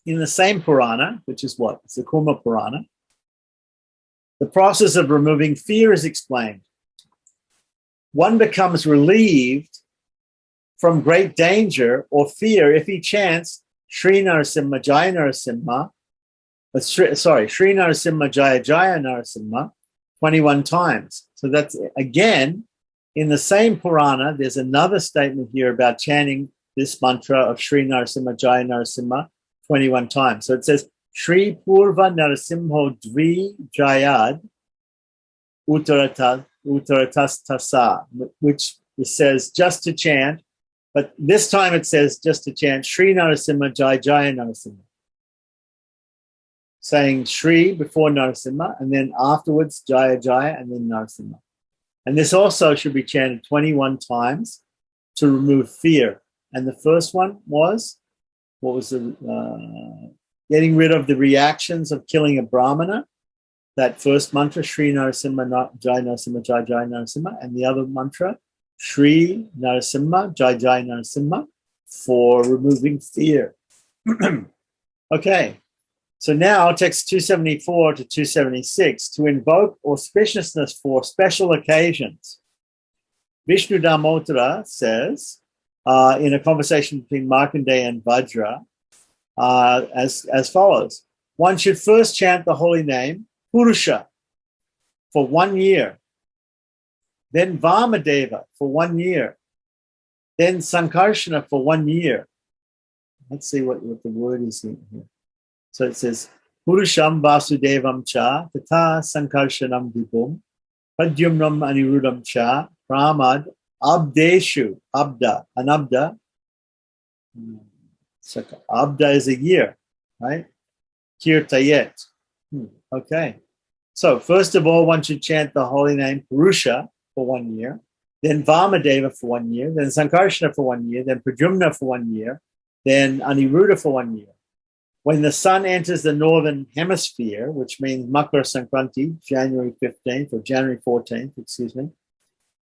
in the same Purana, which is what? It's the Kurma Purana. The process of removing fear is explained. One becomes relieved from great danger or fear if he chants Sri Narasimha Jaya Narasimha, Sri Narasimha Jaya Jaya Narasimha 21 times. So that's, again, in the same Purana, there's another statement here about chanting this mantra of Sri Narasimha Jaya Narasimha 21 times. So it says, Sri Purva Narasimho Dvi Jayad Uttaratas, which it says just to chant, but this time it says just to chant Sri Narasimha Jaya Jaya Narasimha. Saying Sri before Narasimha, and then afterwards Jaya Jaya, and then Narasimha. And this also should be chanted 21 times to remove fear. And the first one was, what was the, getting rid of the reactions of killing a Brahmana. That first mantra, Sri Narasimha Jai Narasimha Jai Jai Narasimha, and the other mantra, Sri Narasimha Jai Jai Narasimha, for removing fear. Okay, so now text 274 to 276, to invoke auspiciousness for special occasions. Vishnu Damodara says, in a conversation between Markandeya and Vajra, as follows. One should first chant the holy name, Purusha, for 1 year. Then Vamadeva for 1 year. Then Sankarshana for 1 year. Let's see what the word is in here. So it says, Purusham Vasudevam cha, tata Sankarshanam vibhum, Padyumnam Anirudam cha, Pramad Abdeshu, Abda, Anabda. Abda is a year, right? Kirtayet. Okay. So first of all, one should chant the holy name Purusha for 1 year, then Vamadeva for 1 year, then Sankarshana for 1 year, then Pradyumna for 1 year, then Aniruddha for 1 year. When the sun enters the northern hemisphere, which means Makar Sankranti, January 15th or January 14th, excuse me,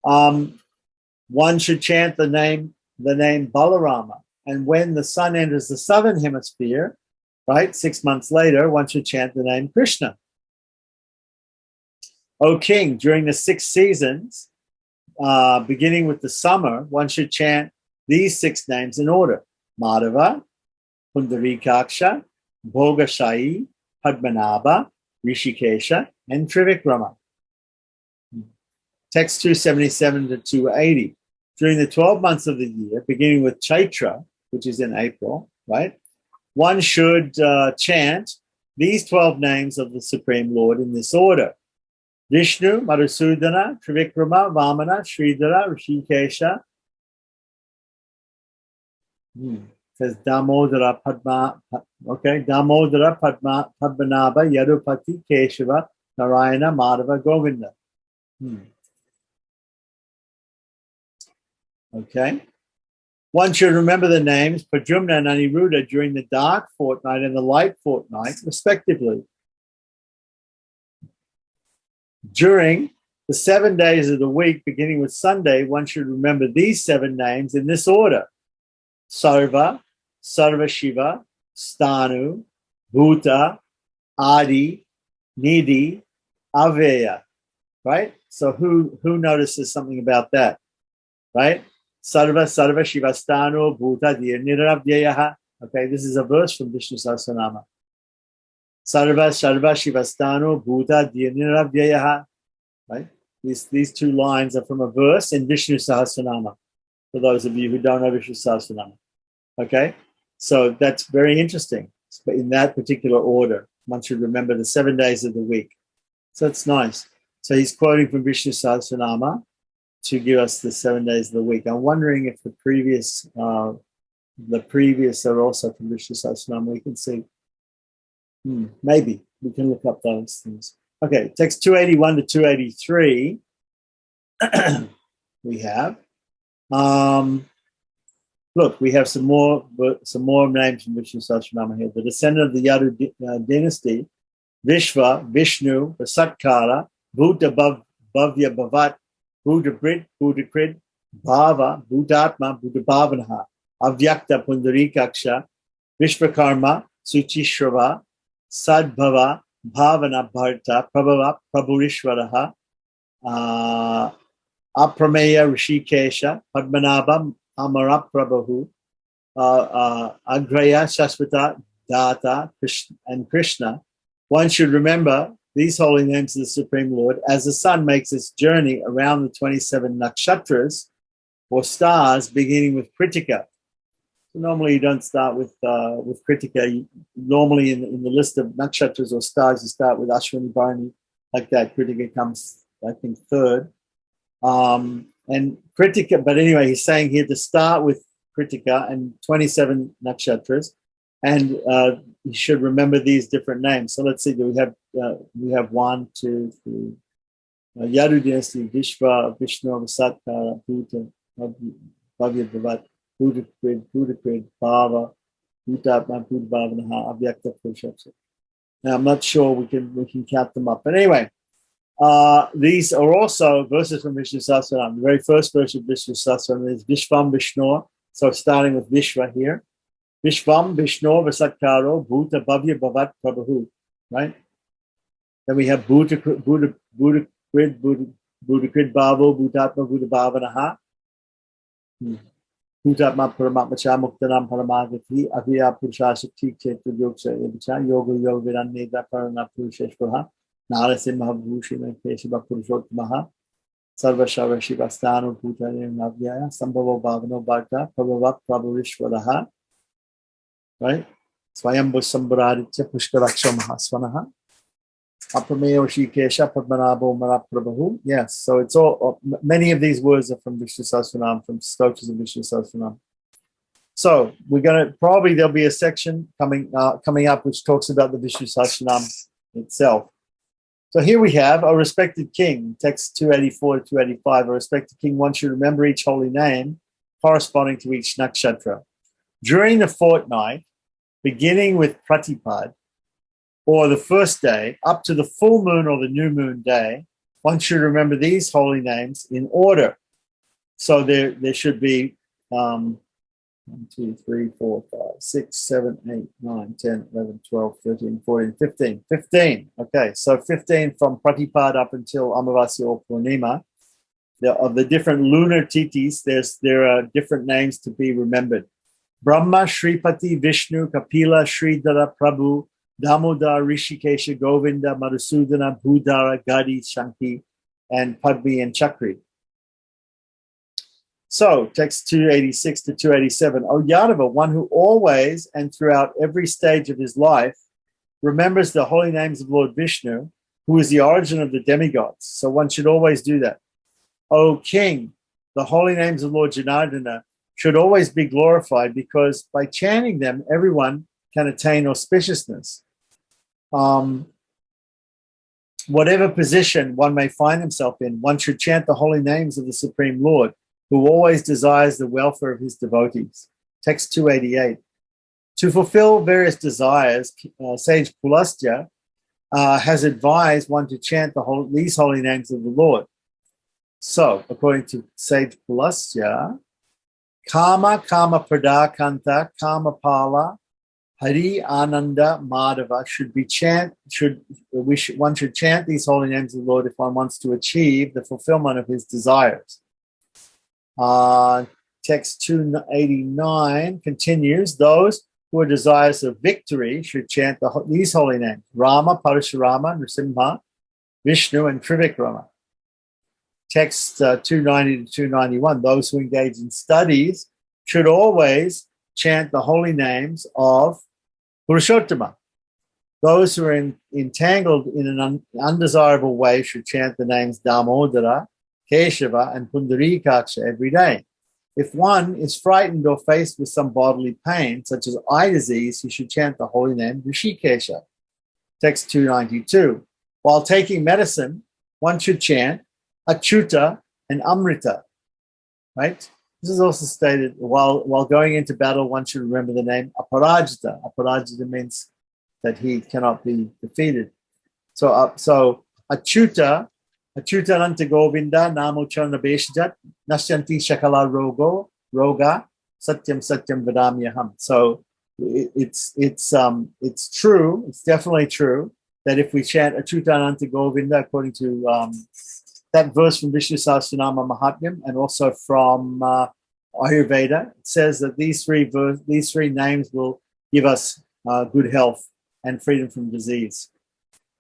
one should chant the name Balarama. And when the sun enters the southern hemisphere, right, 6 months later, one should chant the name Krishna. O king, during the 6 seasons, beginning with the summer, one should chant these 6 names in order. Madhava, Pundarikaksha, Bhogashayi, Padmanabha, Rishikesha, and Trivikrama. Text 277 to 280. During the 12 months of the year, beginning with Chaitra, which is in April, right, one should chant these 12 names of the Supreme Lord in this order. Vishnu, Madhusudana, Trivikrama, Vamana, Sridhara, Rishikesha. Says Damodara Padma, okay, Damodara Padmanabha, Yadupati, Keshava, Narayana, Madhava, Govinda. Okay. One should remember the names Pradyumna and Aniruddha during the dark fortnight and the light fortnight, respectively. During the 7 days of the week, beginning with Sunday, one should remember these 7 names in this order. Sarva, Sarva Shiva, Stanu, Bhuta, Adi, Nidhi, Aveya. Right? So who notices something about that? Right? Sarva Sarva Shivastano Bhuta Nirabhyayaha. Okay, this is a verse from Vishnu Sahasranama. Sarva Sarva Shivastano Bhuta Nirabhyayaha. Right? These 2 lines are from a verse in Vishnu Sahasranama, for those of you who don't know Vishnu Sahasranama. Okay? So that's very interesting. But in that particular order, one should remember the 7 days of the week. So that's nice. So he's quoting from Vishnu Sahasranama to give us the 7 days of the week. I'm wondering if the previous are also from Vishnu Sahasranama. We can see. Maybe we can look up those things. Okay, text 281 to 283. We have. Look, we have some more names from Vishnu Sahasranama here. The descendant of the Yadu dynasty, Vishva, Vishnu, Satkara, Bhuta Bhavya Bhavat, Buddha Brit, Buddha Krid, Bhava, Buddhatma, Buddha Bhavanaha, Avyakta Pundarikaksha, Vishvakarma, Suchishrava, Sadbhava, Bhavana Bharta, Prabhava, Prabhurishwaraha, Aprameya Rishikesha, Padmanabha, Amaraprabhu, Agraya, Shashvata, Data, Krishna, and Krishna. One should remember these holy names of the Supreme Lord as the sun makes its journey around the 27 nakshatras or stars, beginning with Kritika. So normally you don't start with Kritika. Normally in the list of nakshatras or stars, you start with Ashwini, Bharani, like that. Kritika comes, I think, third. And Kritika, but anyway, he's saying here to start with Kritika and 27 nakshatras, and you should remember these different names. So let's see, we have 1, 2, 3. Yadu dynasty, Vishva, Vishnu, Vasatkara, Bhuta, Bhagiratha, Bhutakrid, Bhava, Bhutatma, Bhutavanaha, Avyakta Purushotsa. Now I'm not sure we can count them up, but anyway. These are also verses from Vishnu Sahasranam. The very first verse of Vishnu Sahasranam is Vishvam Vishnu. So starting with Vishva here. Vishvam Vishnu Vasatkaro Bhuta Bhavya Bhavat Prabhu. Right? Then we have Bhutakrid Bhavo Bhutatma Bhutavanaha. Bhutatma Paramatmacha Muktanam Paramagati Aviya Purusha Shakti Chetu Yogsa Evicha Yoga Yoga Viraneda Parana Purusheshvara. Narasimha Bhushina Keshava Purushottamaha Sarva Shava Shivastanu Bhutani Navyaya Sambhava Bhavano Bharta Prabhava Prabhurishwaraha. Right? Swayambhu Sambharaditya Pushkaraksha Mahaswanaha Aprameyo Shikesha Padmanabho Maraprabhu. Yes, so it's all, many of these words are from Vishnu Sahasranam, from stokas of Vishnu Sahasranam. So we're going to, probably there'll be a section coming up which talks about the Vishnu Sahasranam itself. So here we have a respected king, text 284 to 285. A respected king, one should remember each holy name corresponding to each nakshatra. During the fortnight, beginning with Pratipad, or the first day, up to the full moon or the new moon day, one should remember these holy names in order. So there should be 1, 2, 3, 4, 5, 6, 7, 8, 9, 10, 11, 12, 13, 14, 15. 15. Okay, so 15 from Pratipad up until Amavasya or Purnima. Of the different lunar tithis, there are different names to be remembered. Brahma, Shripati, Vishnu, Kapila, Sridhara, Prabhu, Damodar, Rishikesha, Govinda, Madhusudana, Bhudara, Gadi, Shanki, and Padmi and Chakri. So, text 286 to 287. O Yadava, one who always and throughout every stage of his life remembers the holy names of Lord Vishnu, who is the origin of the demigods. So one should always do that. O King, the holy names of Lord Janardana should always be glorified, because by chanting them, everyone can attain auspiciousness. Whatever position one may find himself in, one should chant the holy names of the Supreme Lord, who always desires the welfare of his devotees. Text 288. To fulfill various desires, sage Pulastya has advised one to chant these holy names of the Lord. So, according to sage Pulastya, Kama Pradakanta Kama Pala Hari Ananda Madhava one should chant these holy names of the Lord if one wants to achieve the fulfillment of his desires. Text 289 continues, those who are desirous of victory should chant these holy names: Rama, Parashurama, Nrsimha, Vishnu, and Trivikrama. Text 290 to 291, those who engage in studies should always chant the holy names of Purushottama. Those who are entangled in an undesirable way should chant the names Damodara, Keshava, and Pundarikaksha every day. If one is frightened or faced with some bodily pain, such as eye disease, he should chant the holy name Rishikesha. Text 292. While taking medicine, one should chant Achyuta and Amrita. Right? This is also stated, while going into battle, one should remember the name Aparajita. Aparajita means that he cannot be defeated. So Achyuta Achyutananta Govinda Namo Charna Beshjat Nashyanti Shakala Roga Satyam Vadamyaham. So it's true, it's definitely true that if we chant Achyutananta Govinda according to that verse from Vishnu Sahasranama Mahatmyam and also from Ayurveda, it says that these three names will give us good health and freedom from disease.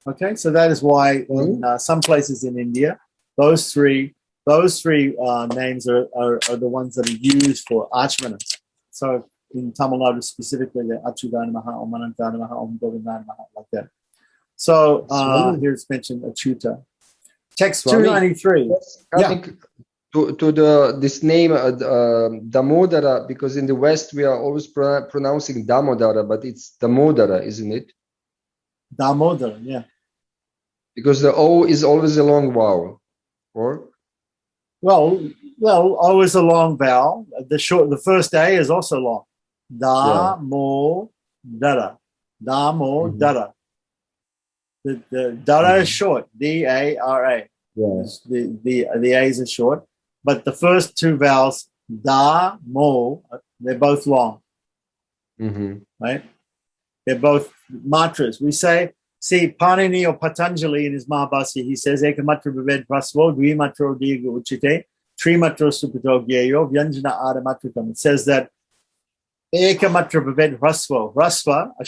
Okay, so that is why in some places in India, those three names are the ones that are used for archmanas. So in Tamil Nadu specifically, the Achyutana Maha, Om Anantana Maha, Om Govindana Maha, like that. So here it's mentioned Achyuta. Text 293. Coming to this name Damodara, because in the West we are always pronouncing Damodara, but it's Damodara, isn't it? Damodara, yeah. Because the O is always a long vowel, or? Well, O is a long vowel. The first A is also long. Da-mo-dara. Da-mo-dara. The dara is short. D-A-R-A. Yes. The A's are short. But the first two vowels, da, mo, they're both long. Right? They're both matras. We say, see, Panini or Patanjali in his Mahabhasya, he says, Ekamatra bhaved prasvo, dvimatro diga uchite, trimatro supato gyeyo, vyanjana adamatrikam. It says that Ekamatra bhaved prasvo. Rasva, a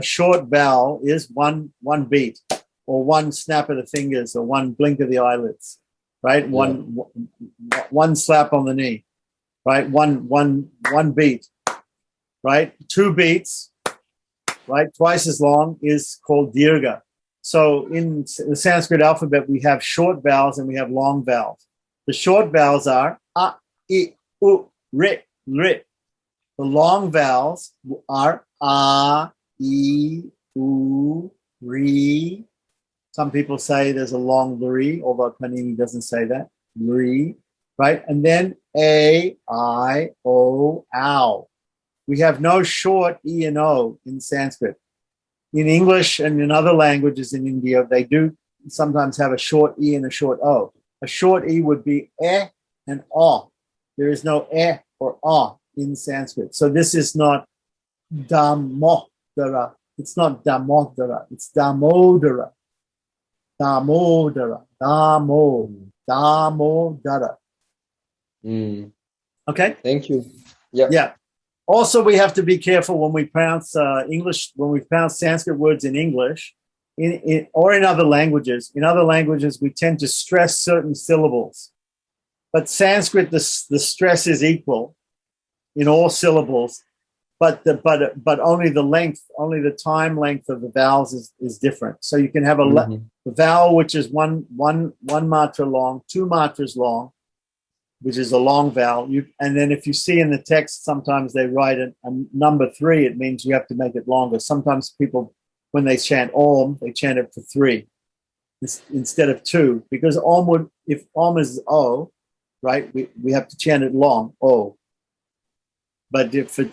short vowel is one beat, or one snap of the fingers, or one blink of the eyelids. Right? One slap on the knee. Right? One beat. Right? Two beats. Right? Twice as long is called dirgha. So in the Sanskrit alphabet, we have short vowels and we have long vowels. The short vowels are a, I, u, ri, ri. The long vowels are a, I, u, ri. Some people say there's a long ri, although Panini doesn't say that. Ri, right? And then a, I, o, ow. We have no short E and O in Sanskrit. In English and in other languages in India, they do sometimes have a short E and a short O. A short E would be and O. There is no or O in Sanskrit. So this is not Damodara. It's not Damodara. It's Damodara. Damodara. Damodara. Okay? Thank you. Yeah. Also, we have to be careful when we pronounce when we pronounce Sanskrit words in English or in other languages. In other languages, we tend to stress certain syllables. But Sanskrit, the stress is equal in all syllables, but only the time length of the vowels is different. So you can have a vowel which is one matra long, two matras long, which is a long vowel. And then if you see in the text, sometimes they write a number 3, it means you have to make it longer. Sometimes people, when they chant Om, they chant it for 3 instead of 2, because if Om is O, right, we have to chant it long, O. But if we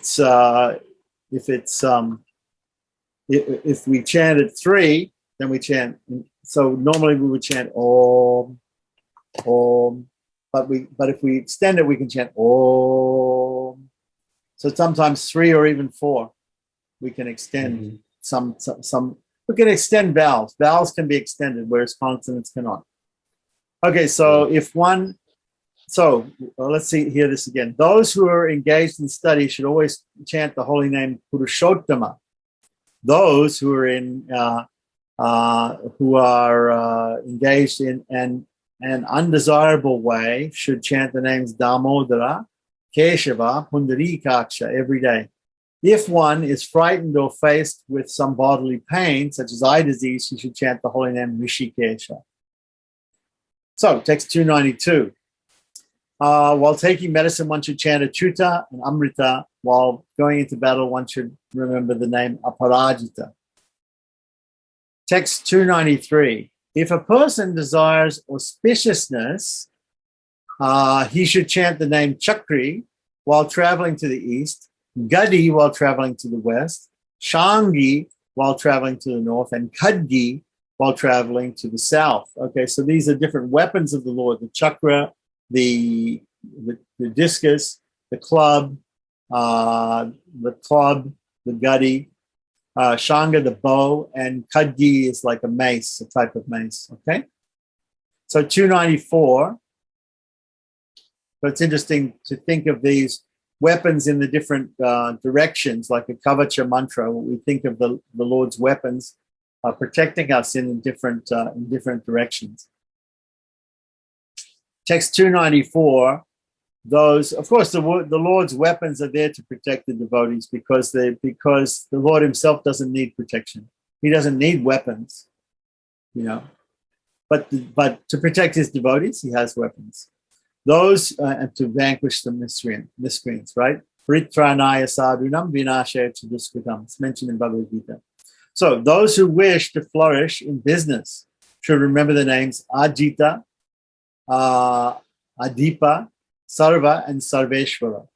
chant it 3, then we chant. So normally we would chant Om, Om. But if we extend it, we can chant Om. So sometimes 3 or even 4, we can extend some. We can extend vowels. Vowels can be extended, whereas consonants cannot. Okay, so let's hear this again. Those who are engaged in study should always chant the holy name Purushottama. Those who are engaged in an undesirable way should chant the names Damodara, Keshava, Pundarikaksha every day. If one is frightened or faced with some bodily pain, such as eye disease, he should chant the holy name Rishikesha. So, text 292. While taking medicine, one should chant Achyuta and Amrita. While going into battle, one should remember the name Aparajita. Text 293. If a person desires auspiciousness, he should chant the name Chakri while traveling to the east, Gadi while traveling to the west, Shangi while traveling to the north, and Khadgi while traveling to the south. Okay, so these are different weapons of the Lord: the chakra, the discus, the club, the Gadi, Shanga, the bow, and Khadgi is like a mace, a type of mace. Okay. So 294. So it's interesting to think of these weapons in the different directions, like a Kavacha mantra. We think of the Lord's weapons protecting us in different directions. Text 294. Those, of course, the Lord's weapons are there to protect the devotees because the Lord Himself doesn't need protection. He doesn't need weapons, But to protect His devotees, He has weapons. Those and to vanquish the miscreants, right? Pritranaya sadhunam vinashaya chaduskritam. It's mentioned in Bhagavad-gita. So those who wish to flourish in business should remember the names Ajita, Adipa, Sarva, and Sarveshvara.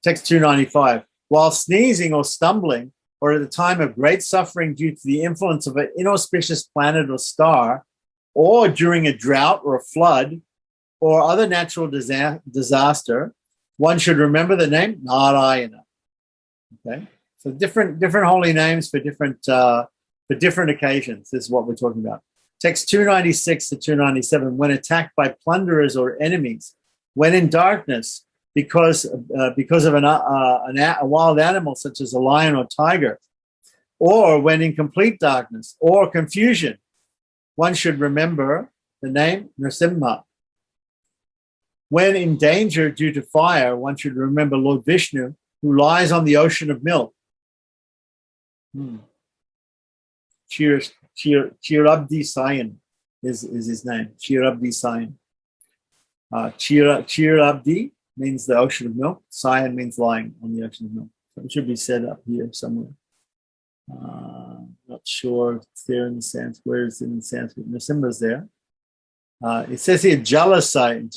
Text 295. While sneezing or stumbling, or at a time of great suffering due to the influence of an inauspicious planet or star, or during a drought or a flood, or other natural disaster, one should remember the name Narayana. Okay, so different holy names for different occasions. This is what we're talking about. Text 296 to 297. When attacked by plunderers or enemies, when in darkness because of a wild animal such as a lion or tiger, or when in complete darkness or confusion, one should remember the name Nrsimha. When in danger due to fire, one should remember Lord Vishnu, who lies on the ocean of milk. Chirabdi Sayan is his name. Chirabdi Sayan. Chirabdi means the ocean of milk. Sayan means lying on the ocean of milk. So it should be said up here somewhere. Not sure if it's there in the Sanskrit. Where is it in the Sanskrit? Nrsimha's there. It says here Jalasayan.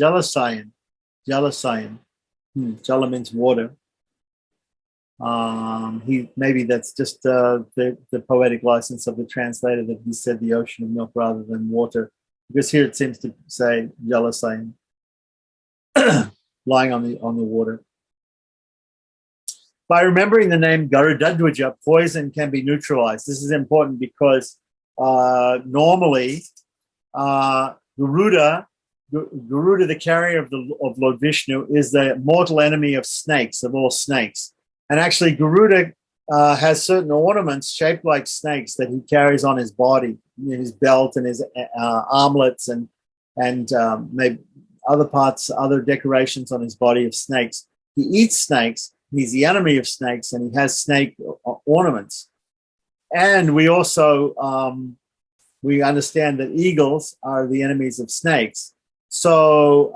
Jala means water. Maybe that's just the poetic license of the translator that he said the ocean of milk rather than water, because here it seems to say Jalasayan, lying on the water. By remembering the name Garudadwaja, poison can be neutralized. This is important because normally Garuda, the carrier of Lord Vishnu, is the mortal enemy of snakes, of all snakes. And actually, Garuda has certain ornaments shaped like snakes that he carries on his body, his belt and his armlets and maybe other decorations on his body of snakes. He eats snakes. He's the enemy of snakes, and he has snake ornaments. And we also we understand that eagles are the enemies of snakes. So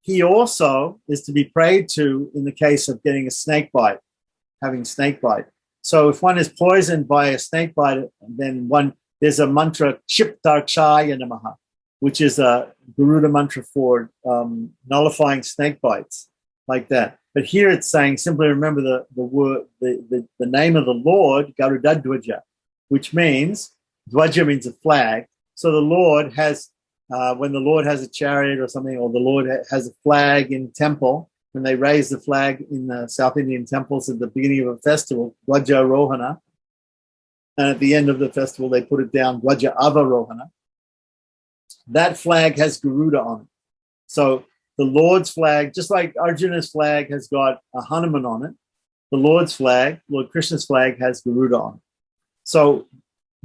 he also is to be prayed to in the case of getting a snake bite, having snake bite. So if one is poisoned by a snake bite, then there's a mantra, Chiptarchaya Namaha, which is a Garuda mantra for nullifying snake bites, like that. But here it's saying simply remember the name of the Lord, Garudadwaja, which means, Dwaja means a flag. So the Lord has, when the Lord has a chariot or something, or the Lord has a flag in temple, when they raise the flag in the South Indian temples at the beginning of a festival, Dwaja Rohana, and at the end of the festival they put it down, Dwaja Avarohana. That flag has Garuda on it. So the Lord's flag, just like Arjuna's flag has got a Hanuman on it, the Lord's flag, Lord Krishna's flag, has Garuda on it. So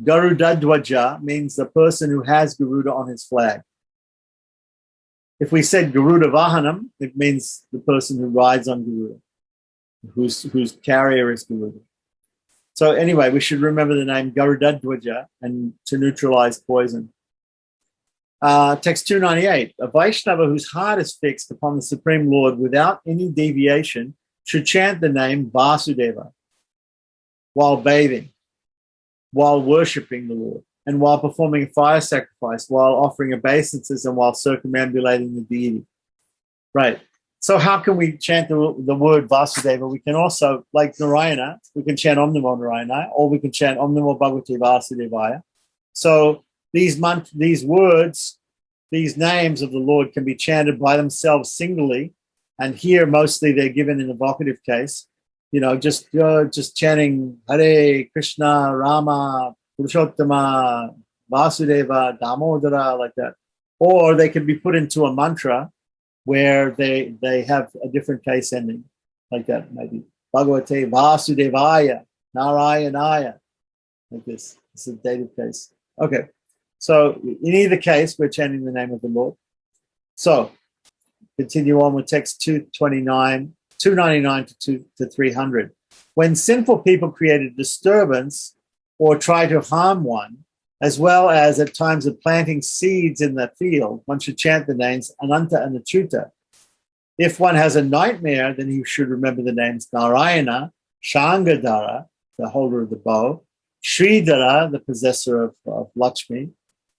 Garudadwaja means the person who has Garuda on his flag. If we said Garuda Vahanam, it means the person who rides on Garuda, whose carrier is Garuda. So anyway, we should remember the name Garudadwaja and to neutralize poison. Text 298. A Vaishnava whose heart is fixed upon the Supreme Lord without any deviation should chant the name Vasudeva while bathing, while worshipping the Lord, and while performing a fire sacrifice, while offering obeisances, and while circumambulating the deity. Right. So how can we chant the word Vasudeva? We can also, like Narayana, we can chant Om Namo Narayana, or we can chant Om Namo Bhagavate Vasudevaya. So these words, these names of the Lord can be chanted by themselves singly, and here mostly they're given in the vocative case, just chanting Hare Krishna, Rama, Purushottama, Vasudeva, Damodara, like that. Or they can be put into a mantra where they have a different case ending, like that, maybe. Bhagavate Vasudevaya, Narayanaya, like this. This is a dative case. Okay. So in either case, we're chanting the name of the Lord. So continue on with text 299 to 300. When sinful people create a disturbance or try to harm one, as well as at times of planting seeds in the field, one should chant the names Ananta and Achyuta. If one has a nightmare, then he should remember the names Narayana, Shangadhara, the holder of the bow, Sridhara, the possessor of Lakshmi,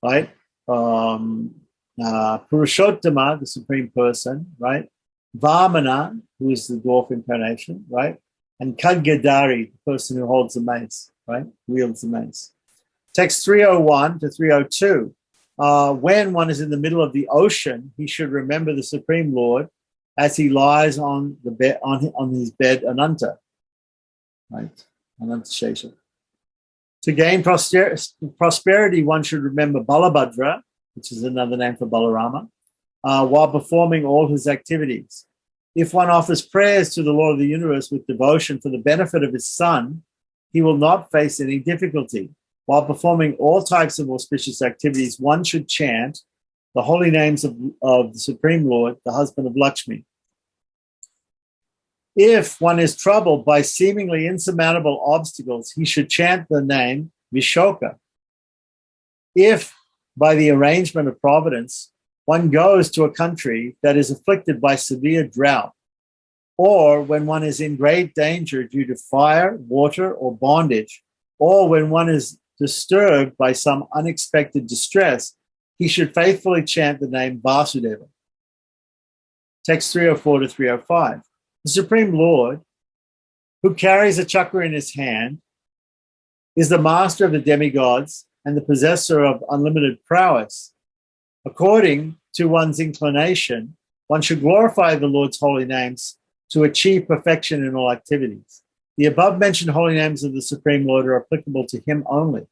right? Purushottama, the supreme person, right? Vamana, who is the dwarf incarnation, right? And Khadgadari, the person who holds the mace, right? Wields the mace. Text 301 to 302. When one is in the middle of the ocean, he should remember the Supreme Lord as he lies on the bed on his bed Ananta, right? Ananta Shesha. To gain prosperity, one should remember Balabhadra, which is another name for Balarama, while performing all his activities. If one offers prayers to the Lord of the universe with devotion for the benefit of his son, he will not face any difficulty. While performing all types of auspicious activities, one should chant the holy names of the Supreme Lord, the husband of Lakshmi. If one is troubled by seemingly insurmountable obstacles, he should chant the name Vishoka. If, by the arrangement of providence, one goes to a country that is afflicted by severe drought, or when one is in great danger due to fire, water, or bondage, or when one is disturbed by some unexpected distress, he should faithfully chant the name Vasudeva. Text 304 to 305. The Supreme Lord, who carries a chakra in his hand, is the master of the demigods and the possessor of unlimited prowess. According to one's inclination, one should glorify the Lord's holy names to achieve perfection in all activities. The above-mentioned holy names of the Supreme Lord are applicable to him only.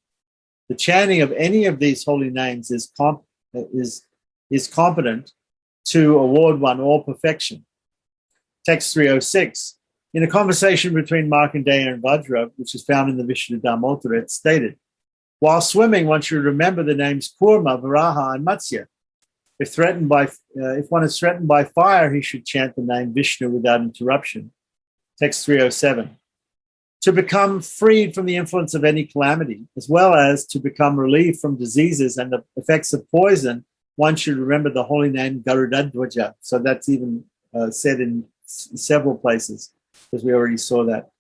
The chanting of any of these holy names is competent to award one all perfection. Text 306. In a conversation between Markandeya and Vajra, which is found in the Vishnu Dharmottara, it's stated, while swimming, one should remember the names Kurma, Varaha, and Matsya. If one is threatened by fire, he should chant the name Vishnu without interruption. Text 307. To become freed from the influence of any calamity, as well as to become relieved from diseases and the effects of poison, one should remember the holy name Garudadwaja. So that's even said in several places, because we already saw that.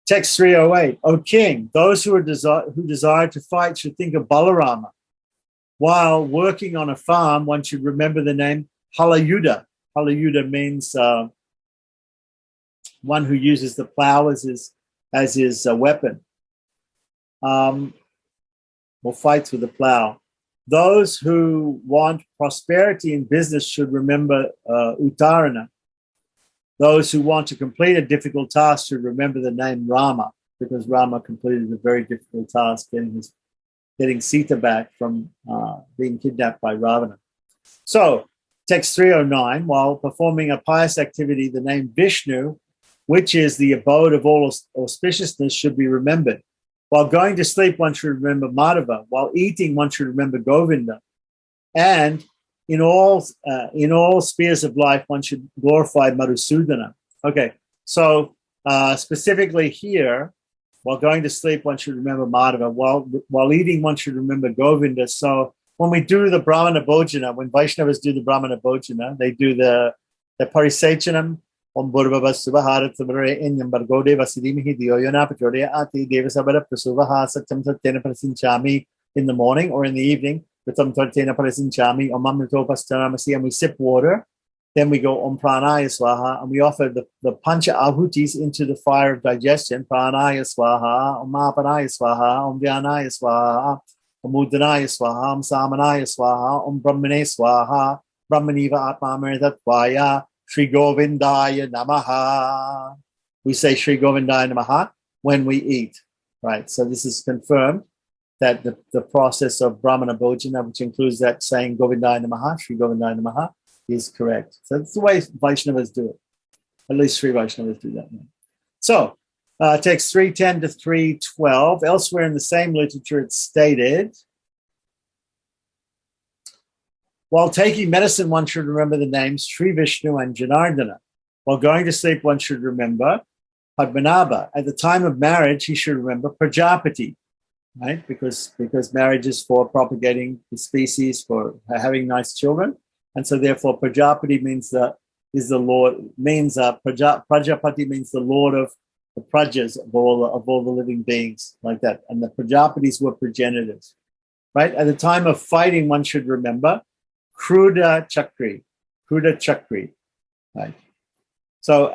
Text 308. O king, those who desire to fight should think of Balarama. While working on a farm, one should remember the name Halayuda. Halayuda means one who uses the plow as his weapon, or fights with the plow. Those who want prosperity in business should remember Uttarana. Those who want to complete a difficult task should remember the name Rama, because Rama completed a very difficult task, getting Sita back from being kidnapped by Ravana. So, text 309, while performing a pious activity, the name Vishnu, which is the abode of all auspiciousness, should be remembered. While going to sleep, one should remember Madhava. While eating, one should remember Govinda. And in all spheres of life, one should glorify Madhusudana. Okay, so specifically here, while going to sleep, one should remember Madhava. While eating, one should remember Govinda. So when we do the Brahmana Bhojana, when Vaishnavas do the Brahmana Bhojana, they do the Parisechanam, Om Bhurvava Suvaharat Samare Inyam Bargode Vasidimihi Dioyana Pachode Ati Devasabara Prasuvaha Satyam Satyena Prasinchami in the morning or in the evening. Vitam Tartena Prasinchami, Om Amritopastaramasi, and we sip water. Then we go Om Pranaya Swaha, and we offer the Pancha Ahutis into the fire of digestion. Pranaya Swaha, Om Mapanaya Swaha, Om Vyanaya Swaha, Om Udanaya Swaha, Om Samanaya Swaha, Om Brahmane Swaha, Brahmaniva Atma Amritatvaya, Shri Govindaya Namaha. we say Sri Govindaya Namaha when we eat, right? So this is confirmed that the process of Brahmana Bhojana, which includes that saying Govindaya Namaha, Sri Govindaya Namaha, is correct. So that's the way Vaishnavas do it. At least Sri Vaishnavas do that. So text 310 to 312. Elsewhere in the same literature, it's stated, while taking medicine, one should remember the names Sri Vishnu and Janardana. While going to sleep, one should remember Padmanabha. At the time of marriage, he should remember Prajapati, right? Because marriage is for propagating the species, for having nice children. And so therefore Prajapati means is the Lord, means Prajapati means the Lord of the prajas of all the living beings, like that. And the Prajapatis were progenitors, right? At the time of fighting, one should remember Kruda Chakri, right? So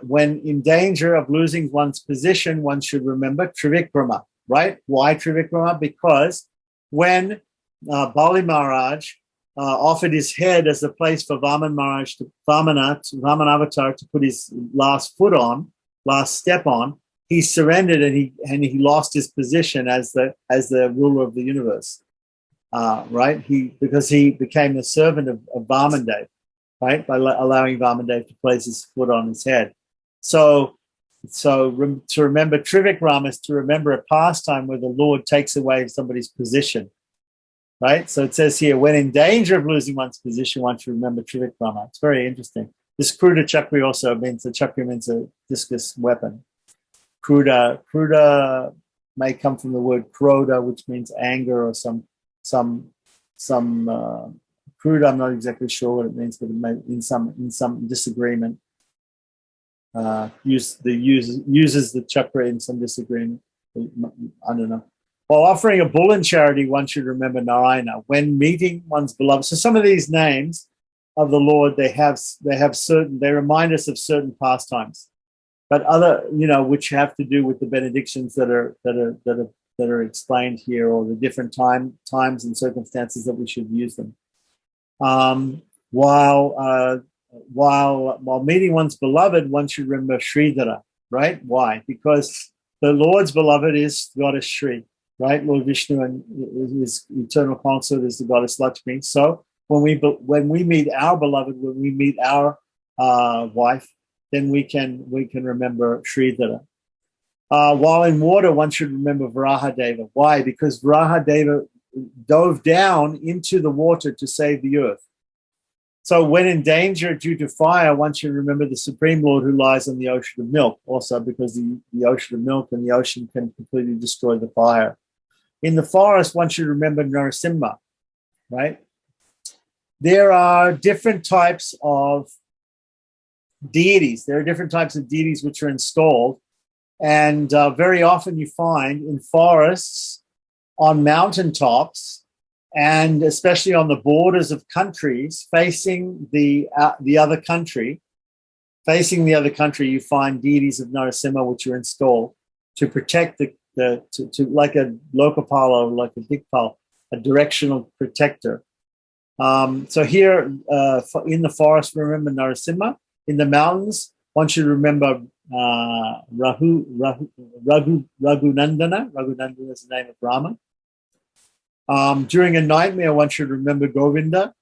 when in danger of losing one's position, one should remember Trivikrama, right? Why Trivikrama? Because when Bali Maharaj offered his head as a place for Vaman Maharaj Vaman Avatar to put his last step on, he surrendered and he lost his position as the ruler of the universe, right? Because he became the servant of Vamandev, right? By allowing Vamandev to place his foot on his head. So to remember Trivikram is to remember a pastime where the Lord takes away somebody's position, right? So it says here, when in danger of losing one's position, one should remember Trivikrama. It's very interesting. This Kruda Chakri also means, the Chakri means a discus weapon. Kruda may come from the word Kroda, which means anger, or some Kruda, I'm not exactly sure what it means, but it may, in some disagreement, uses the chakra in some disagreement. I don't know. While offering a bull in charity, one should remember Narayana. When meeting one's beloved, so some of these names of the Lord, they remind us of certain pastimes, but other, which have to do with the benedictions that are explained here, or the different times and circumstances that we should use them. While meeting one's beloved, one should remember Sridhara, right? Why? Because the Lord's beloved is Goddess Shri, right? Lord Vishnu and his eternal consort is the Goddess Lakshmi. So when we meet our beloved, when we meet our wife, then we can remember Sridhara. While in water, one should remember Varahadeva. Why? Because Varahadeva dove down into the water to save the earth. So when in danger due to fire, one should remember the Supreme Lord who lies on the ocean of milk, also because the ocean of milk and the ocean can completely destroy the fire. In the forest, one should remember Narasimha, right? There are different types of deities. There are different types of deities which are installed. And very often you find in forests, on mountaintops, and especially on the borders of countries facing the other country, you find deities of Narasimha which are installed to protect to like a Lokapala, like a Dikpal, a directional protector. So here in the forest, remember Narasimha. In the mountains, one should remember Raghunandana. Raghunandana is the name of Rama. During a nightmare, one should remember Govinda,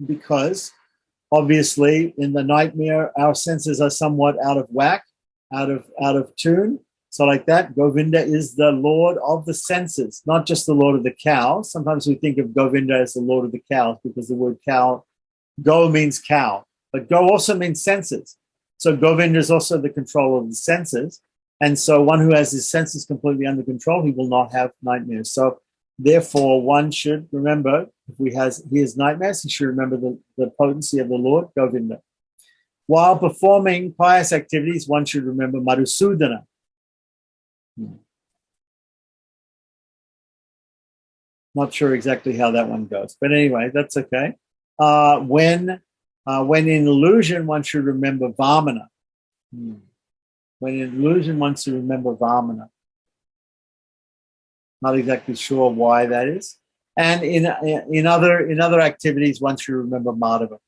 because obviously in the nightmare, our senses are somewhat out of whack, out of tune. So like that, Govinda is the Lord of the senses, not just the Lord of the cows. Sometimes we think of Govinda as the Lord of the cows because the word cow, go means cow, but go also means senses. So Govinda is also the control of the senses. And so one who has his senses completely under control, he will not have nightmares. So therefore, one should remember, if he has nightmares, he should remember the potency of the Lord, Govinda. While performing pious activities, one should remember Madhusudana. Not sure exactly how that one goes, but anyway, that's okay. When in illusion, one should remember Vamana. When in illusion, one should remember Vamana. Not exactly sure why that is. And in other activities, one should remember Madhava.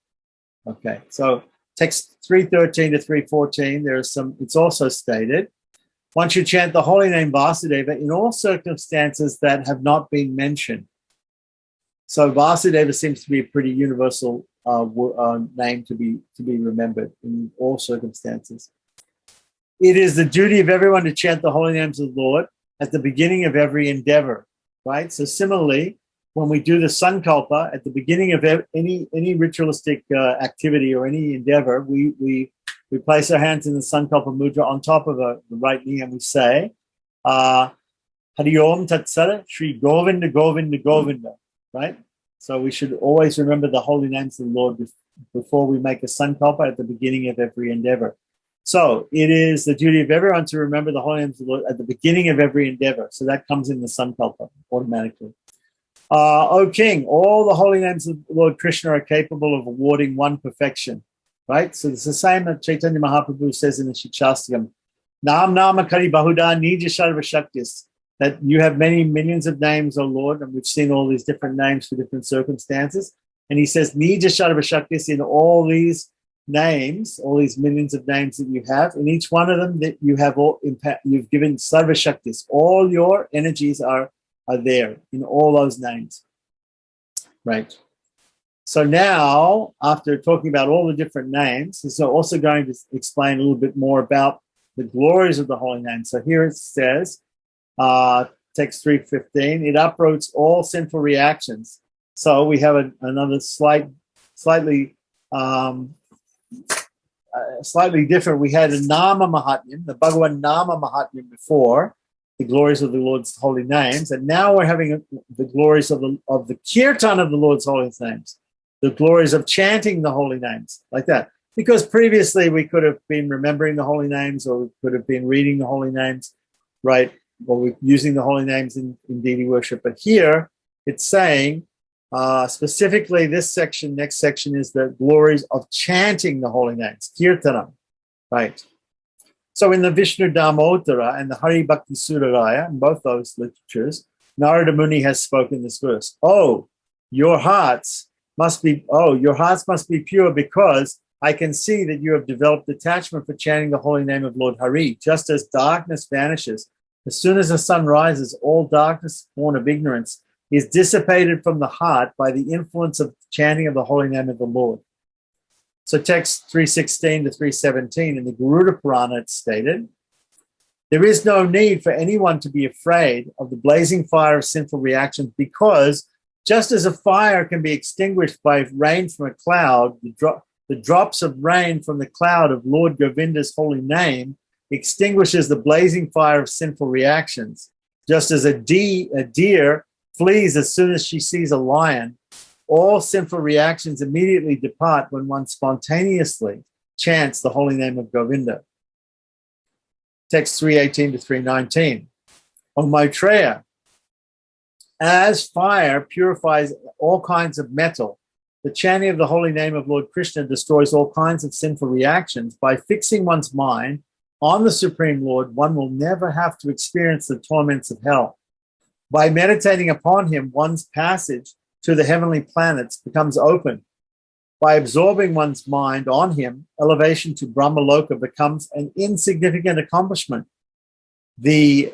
Okay, so Text 313 to 314, there is some, it's also stated, one should chant the holy name Vasudeva in all circumstances that have not been mentioned. So Vasudeva seems to be a pretty universal name to be remembered in all circumstances. It is the duty of everyone to chant the holy names of the Lord at the beginning of every endeavor, right? So similarly, when we do the sankalpa at the beginning of any ritualistic activity or any endeavor, we place our hands in the sankalpa mudra on top of the right knee and we say, Hari Om Tat Sat Shri Govinda Govinda Govinda, right? So we should always remember the holy names of the Lord before we make a sankalpa at the beginning of every endeavor. So it is the duty of everyone to remember the holy names of the Lord at the beginning of every endeavor. So that comes in the sankalpa automatically. O King, all the holy names of Lord Krishna are capable of awarding one perfection, right? So it's the same that Chaitanya Mahaprabhu says in the Shikshastakam, Nam Nama Kari Bahuda Nija Sarva Shaktis, that you have many millions of names, O Lord, and we've seen all these different names for different circumstances. And he says, Nija Sarva Shaktis, in all these names, all these millions of names that you have, in each one of them that you have all impact, you've given Sarva Shaktis, all your energies are there in all those names, right? So now, after talking about all the different names, he's also going to explain a little bit more about the glories of the holy name. So here it says, text 315, it uproots all sinful reactions. So we have another slightly different. We had a Nama Mahatmyam, the Bhagavan Nama Mahatmyam before, the glories of the Lord's holy names, and now we're having the glories of the kirtan of the Lord's holy names, the glories of chanting the holy names, like that. Because previously we could have been remembering the holy names, or we could have been reading the holy names, right? Or we're using the holy names in deity worship. But here it's saying specifically this section, next section, is the glories of chanting the holy names, kirtanam, right? So in the Vishnu Dharmottara and the Hari Bhakti Suraraya, in both those literatures, Narada Muni has spoken this verse. Your hearts must be pure, because I can see that you have developed attachment for chanting the holy name of Lord Hari. Just as darkness vanishes, as soon as the sun rises, all darkness born of ignorance is dissipated from the heart by the influence of chanting of the holy name of the Lord. So text 316 to 317 in the Garuda Purana, it's stated, there is no need for anyone to be afraid of the blazing fire of sinful reactions, because just as a fire can be extinguished by rain from a cloud, the drops of rain from the cloud of Lord Govinda's holy name extinguishes the blazing fire of sinful reactions. Just as a deer flees as soon as she sees a lion, all sinful reactions immediately depart when one spontaneously chants the holy name of Govinda. Text 318 to 319. O Maitreya, as fire purifies all kinds of metal, the chanting of the holy name of Lord Krishna destroys all kinds of sinful reactions. By fixing one's mind on the Supreme Lord, one will never have to experience the torments of hell. By meditating upon him, one's passage to the heavenly planets becomes open. By absorbing one's mind on him, elevation to Brahmaloka becomes an insignificant accomplishment. The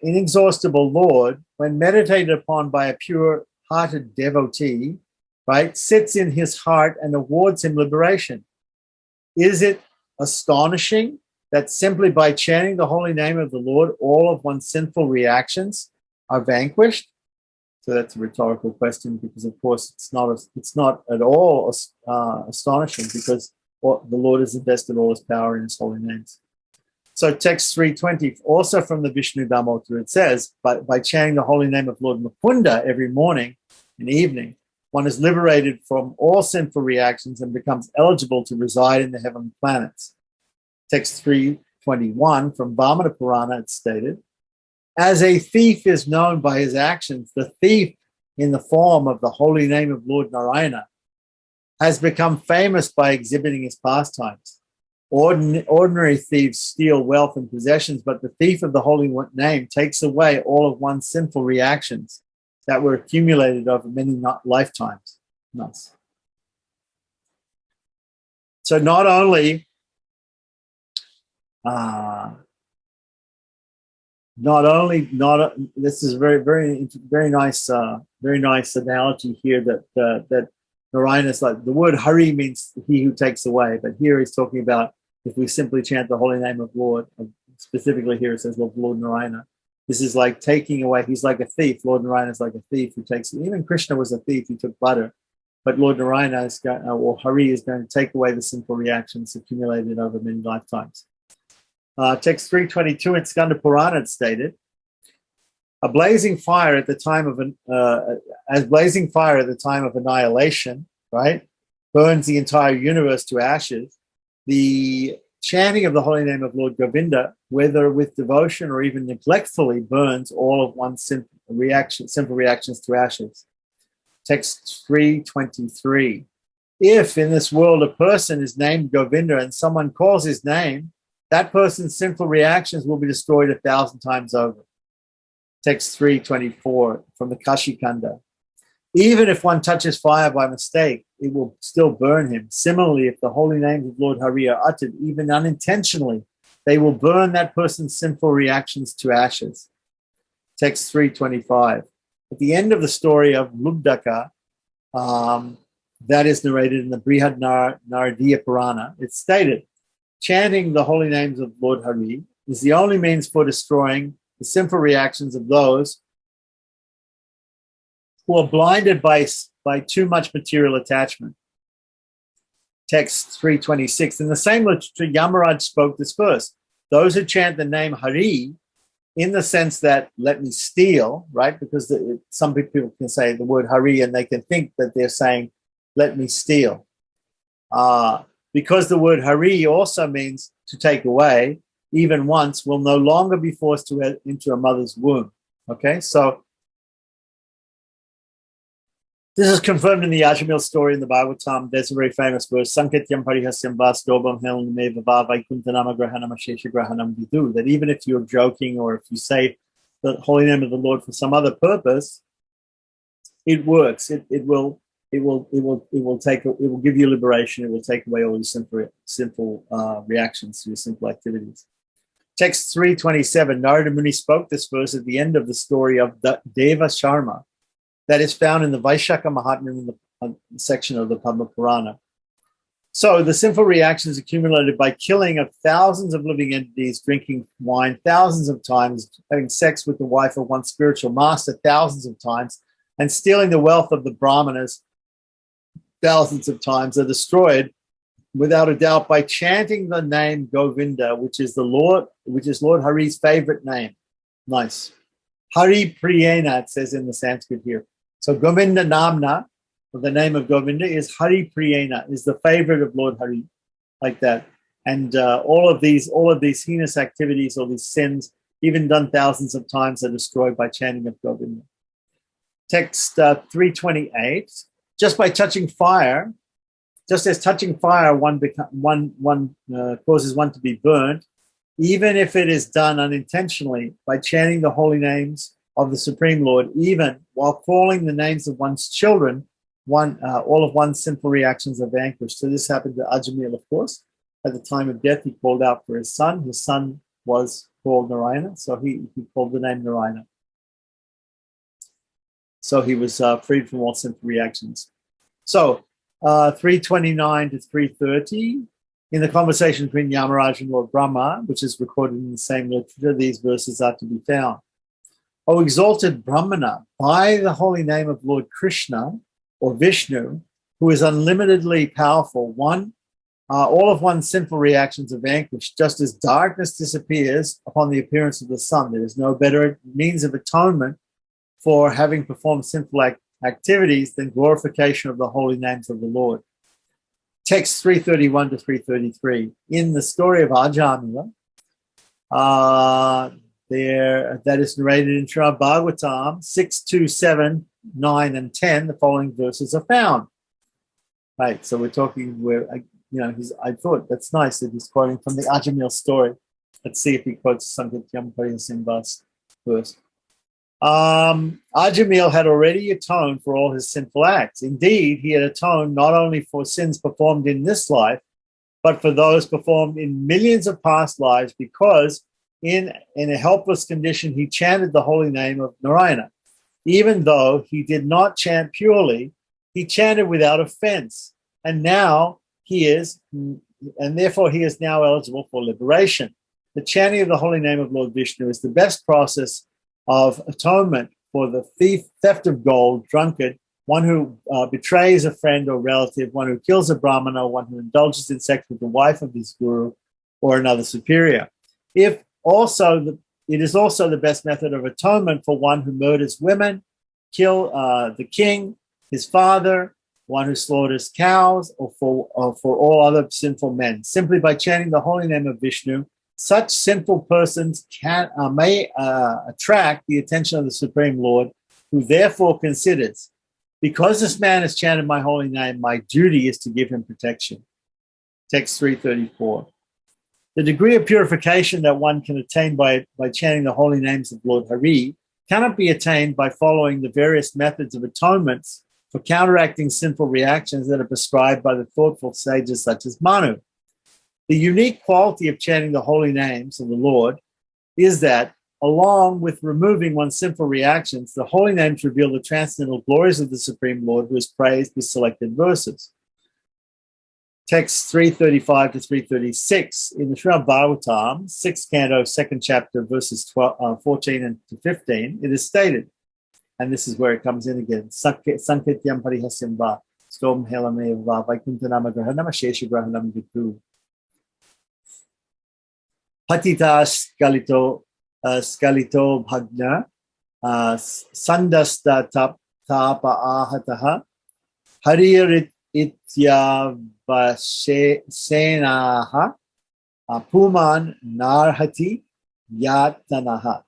inexhaustible Lord, when meditated upon by a pure-hearted devotee, right, sits in his heart and awards him liberation. Is it astonishing that simply by chanting the holy name of the Lord, all of one's sinful reactions are vanquished? So that's a rhetorical question, because of course it's not at all astonishing, because the Lord has invested all his power in his holy names. So text 320, also from the Vishnu Dharmottara, it says, by chanting the holy name of Lord Mukunda every morning and evening, one is liberated from all sinful reactions and becomes eligible to reside in the heavenly planets. Text 321 from Vamana Purana, it's stated, as a thief is known by his actions, the thief in the form of the holy name of Lord Narayana has become famous by exhibiting his pastimes. Ordinary thieves steal wealth and possessions, but the thief of the holy name takes away all of one's sinful reactions that were accumulated over many lifetimes. Nice. So not only this is very nice analogy here that Narayana is like, the word Hari means he who takes away, but here he's talking about if we simply chant the holy name of Lord, specifically here it says Lord Narayana. This is like taking away. He's like a thief. Lord Narayana is like a thief who takes. Even Krishna was a thief. He took butter, but Lord Narayana is or Hari is going to take away the sinful reactions accumulated over many lifetimes. Text 322 in Skanda Purana it's stated, as blazing fire at the time of annihilation, right, burns the entire universe to ashes. The chanting of the holy name of Lord Govinda, whether with devotion or even neglectfully, burns all of one's simple reactions to ashes. Text 323. If in this world a person is named Govinda and someone calls his name, that person's sinful reactions will be destroyed 1,000 times over. Text 324 from the Kashikanda. Even if one touches fire by mistake, it will still burn him. Similarly, if the holy names of Lord Hari are uttered, even unintentionally, they will burn that person's sinful reactions to ashes. Text 325. At the end of the story of Lubdaka, that is narrated in the Brihad Naradiya Purana, it's stated, chanting the holy names of Lord Hari is the only means for destroying the sinful reactions of those who are blinded by too much material attachment. Text 326. In the same literature, Yamaraj spoke this verse. Those who chant the name Hari, in the sense that let me steal, right? Because some people can say the word Hari and they can think that they're saying let me steal. Because the word Hari also means to take away, even once, will no longer be forced to enter a mother's womb. Okay, so this is confirmed in the Ajamil story in the Bhagavatam. There's a very famous verse, Sanketyam Parihasyam Vas Dobam Helnameva Vaikuntanama Grahanam Ashesha Grahanam Vidu, that even if you're joking or if you say the holy name of the Lord for some other purpose, it works. It will give you liberation. It will take away all your sinful reactions to your sinful activities. Text 327. Narada Muni spoke this verse at the end of the story of Deva Sharma. That is found in the Vaishaka Mahatmya in the section of the Padma Purana. So the sinful reactions accumulated by killing of thousands of living entities, drinking wine thousands of times, having sex with the wife of one spiritual master thousands of times, and stealing the wealth of the brahmanas thousands of times are destroyed without a doubt by chanting the name Govinda, which is Lord Hari's favorite name. Nice. Hari Priyena, it says in the Sanskrit here. So Govinda Namna, the name of Govinda, is Hari Priyena, is the favorite of Lord Hari, like that. And all of these heinous activities, all these sins, even done thousands of times, are destroyed by chanting of Govinda. Text 328. Just by touching fire, just as touching fire causes one to be burned, even if it is done unintentionally, by chanting the holy names of the Supreme Lord, even while calling the names of one's children, all of one's sinful reactions are vanquished. So this happened to Ajamil, of course. At the time of death, he called out for his son. His son was called Narayana, so he called the name Narayana. So he was freed from all sinful reactions. So 329 to 330, in the conversation between Yamaraj and Lord Brahma, which is recorded in the same literature, these verses are to be found. O exalted Brahmana, by the holy name of Lord Krishna or Vishnu, who is unlimitedly powerful, all of one's sinful reactions are vanquished, just as darkness disappears upon the appearance of the sun. There is no better means of atonement for having performed sinful activities than glorification of the holy names of the Lord. Text 331 to 333. In the story of Ajamila, that is narrated in Srimad Bhagavatam 6, 2, 7, 9, and 10. The following verses are found. Right, so we're talking where I thought that's nice that he's quoting from the Ajamil story. Let's see if he quotes Sankatyam Pariyasam Vas first. Ajamil had already atoned for all his sinful acts. Indeed, he had atoned not only for sins performed in this life, but for those performed in millions of past lives, because in a helpless condition he chanted the holy name of Narayana. Even though he did not chant purely, he chanted without offense, and therefore he is now eligible for liberation. The chanting of the holy name of Lord Vishnu is the best process of atonement for the theft of gold, drunkard, one who betrays a friend or relative, one who kills a brahmana, one who indulges in sex with the wife of his guru or another superior. It is also the best method of atonement for one who murders women, kill the king, his father, one who slaughters cows, or for all other sinful men. Simply by chanting the holy name of Vishnu, such sinful persons may attract the attention of the Supreme Lord, who therefore considers, because this man has chanted my holy name, my duty is to give him protection. Text 334. The degree of purification that one can attain by chanting the holy names of Lord Hari cannot be attained by following the various methods of atonements for counteracting sinful reactions that are prescribed by the thoughtful sages such as Manu. The unique quality of chanting the holy names of the Lord is that, along with removing one's sinful reactions, the holy names reveal the transcendental glories of the Supreme Lord, who is praised with selected verses. Text 335 to 336 in the Srimad Bhagavatam, 6th canto, 2nd chapter, verses 14 and to 15, it is stated, and this is where it comes in again, Sanketyam Parihasyam Va, Stom Helame Va, Vaikuntanama Grahanam, Shesha Grahanam Vitu. Patita Skalito Bhagna, Sandasta Tapa Ahataha, Hariyarit Ityavasenaha, Puman Narhati Yatanaha.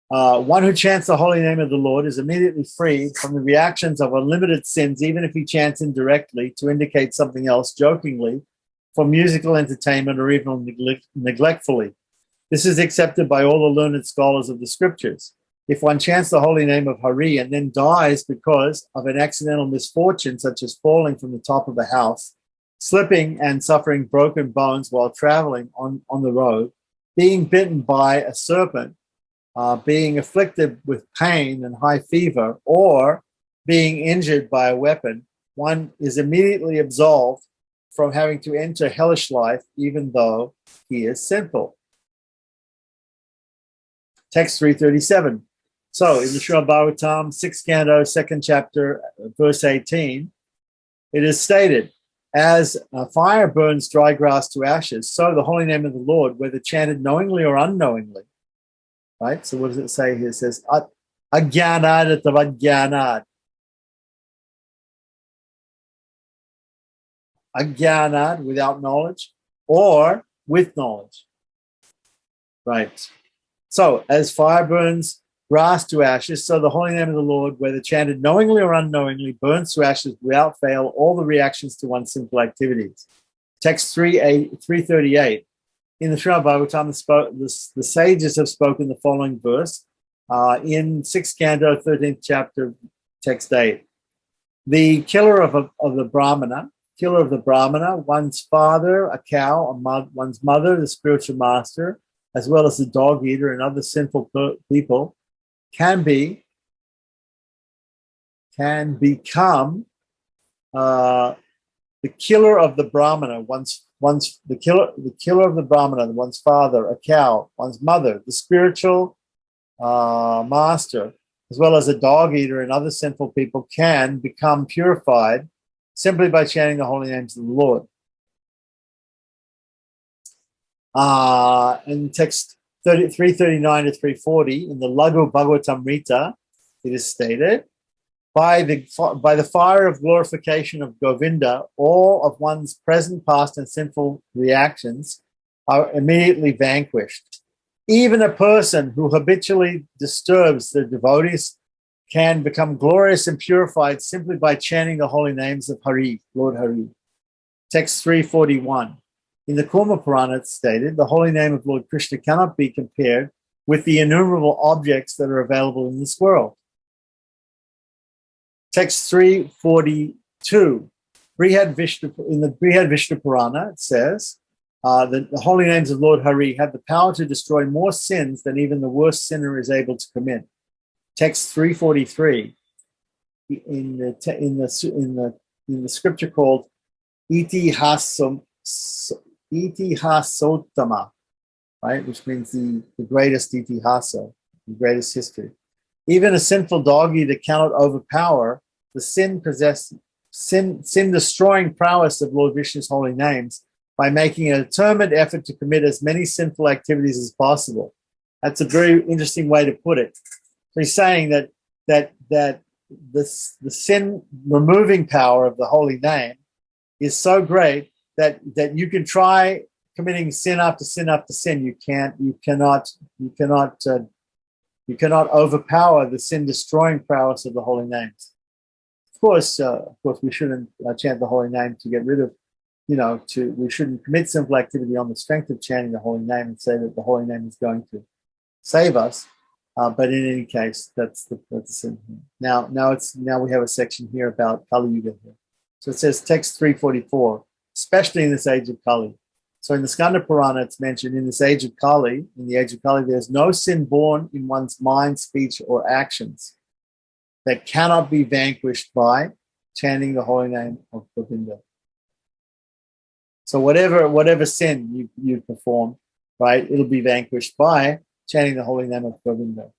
One who chants the holy name of the Lord is immediately free from the reactions of unlimited sins, even if he chants indirectly to indicate something else, jokingly, for musical entertainment, or even neglectfully. This is accepted by all the learned scholars of the scriptures. If one chants the holy name of Hari and then dies because of an accidental misfortune, such as falling from the top of a house, slipping and suffering broken bones while traveling on the road, being bitten by a serpent, being afflicted with pain and high fever, or being injured by a weapon, one is immediately absolved from having to enter hellish life, even though he is sinful. Text 337. So, in the Srimad Bhagavatam, 6th canto, 2nd chapter, verse 18, it is stated, as fire burns dry grass to ashes, so the holy name of the Lord, whether chanted knowingly or unknowingly. Right? So what does it say here? It says, Agyanad atavagyanad. Agyanad, without knowledge, or with knowledge. Right. So, as fire burns grass to ashes, so the holy name of the Lord, whether chanted knowingly or unknowingly, burns to ashes without fail all the reactions to one's sinful activities. Text 338. In the Srimad Bhagavatam, the sages have spoken the following verse in 6th canto, 13th chapter, text 8. The killer of the Brahmana, one's father, a cow, one's mother, the spiritual master, as well as the dog eater and other sinful people, can become the killer of the Brahmana, the killer of the Brahmana, one's father, a cow, one's mother, the spiritual master, as well as a dog eater and other sinful people, can become purified simply by chanting the holy names of the Lord. In text 339 to 340, in the Laghu Bhagavatamrita, it is stated, by the fire of glorification of Govinda, all of one's present, past, and sinful reactions are immediately vanquished. Even a person who habitually disturbs the devotees can become glorious and purified simply by chanting the holy names of Hari, Lord Hari. Text 341. In the Kurma Purana, it's stated, the holy name of Lord Krishna cannot be compared with the innumerable objects that are available in this world. Text 342. In the Brihad Vishnu Purana, it says that the holy names of Lord Hari have the power to destroy more sins than even the worst sinner is able to commit. Text 343 in the scripture called Itihasotama, right, which means the greatest itihasa, the greatest history. Even a sinful dog eater cannot overpower the sin-destroying prowess of Lord Vishnu's holy names by making a determined effort to commit as many sinful activities as possible. That's a very interesting way to put it. So he's saying that the sin-removing power of the holy name is so great that you can try committing sin after sin after sin. You cannot overpower the sin-destroying prowess of the holy names. Of course, we shouldn't chant the holy name to get rid of, we shouldn't commit sinful activity on the strength of chanting the holy name and say that the holy name is going to save us. But in any case, that's the sin. Now we have a section here about Kali Yuga here. So it says text 344, especially in this age of Kali. So in the Skanda Purana, it's mentioned in this age of Kali, there's no sin born in one's mind, speech, or actions that cannot be vanquished by chanting the holy name of Govinda. So whatever sin you perform, right, it'll be vanquished by chanting the holy name of Govinda.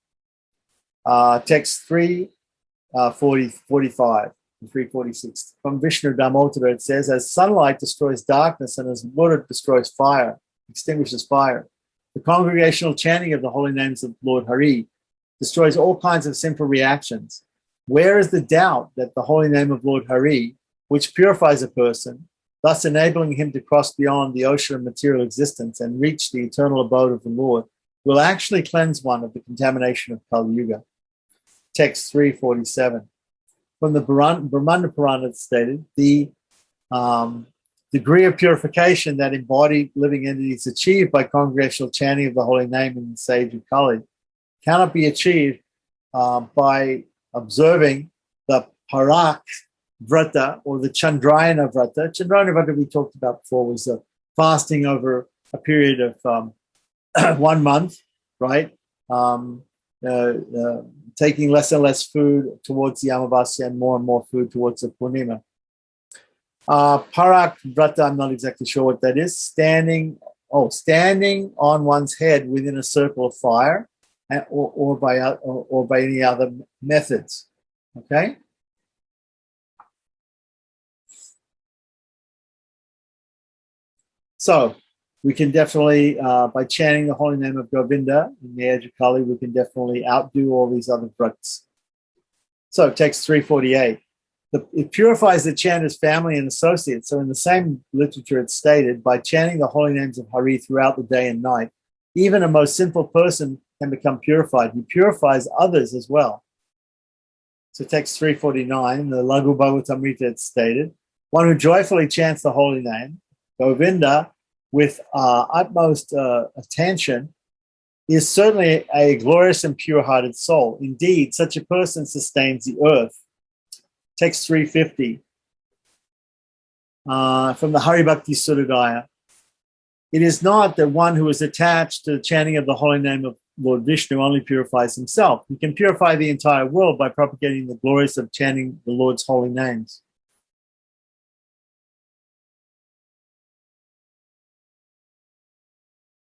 Text 345 and 346. From Vishnu Damodara, it says, as sunlight destroys darkness and as water destroys fire, extinguishes fire, the congregational chanting of the holy names of Lord Hari destroys all kinds of sinful reactions. Where is the doubt that the holy name of Lord Hari, which purifies a person, thus enabling him to cross beyond the ocean of material existence and reach the eternal abode of the Lord, will actually cleanse one of the contamination of Kali Yuga? Text 347. From the Brahmanda Purana, it's stated, the degree of purification that embodied living entities achieve by congregational chanting of the holy name in the age of Kali cannot be achieved by observing the Parak Vrata or the Chandrayana Vrata. Chandrayana Vrata we talked about before was fasting over a period of 1 month, right? Taking less and less food towards the Amavasya and more food towards the Purnima. Parak Vrata, I'm not exactly sure what that is. Standing on one's head within a circle of fire, or by any other methods. Okay. So we can definitely, by chanting the holy name of Govinda in the age of Kali, we can definitely outdo all these other vrats. So text 348. It purifies the chanter's family and associates. So in the same literature, it's stated, by chanting the holy names of Hari throughout the day and night, even a most sinful person can become purified. He purifies others as well. So text 349, the Laghu Bhagavatamrita, it's stated, one who joyfully chants the holy name, Govinda, with utmost attention, is certainly a glorious and pure-hearted soul. Indeed, such a person sustains the earth. Text 350, from the Hari Bhakti Suradaya. It is not that one who is attached to the chanting of the holy name of Lord Vishnu only purifies himself. He can purify the entire world by propagating the glories of chanting the Lord's holy names.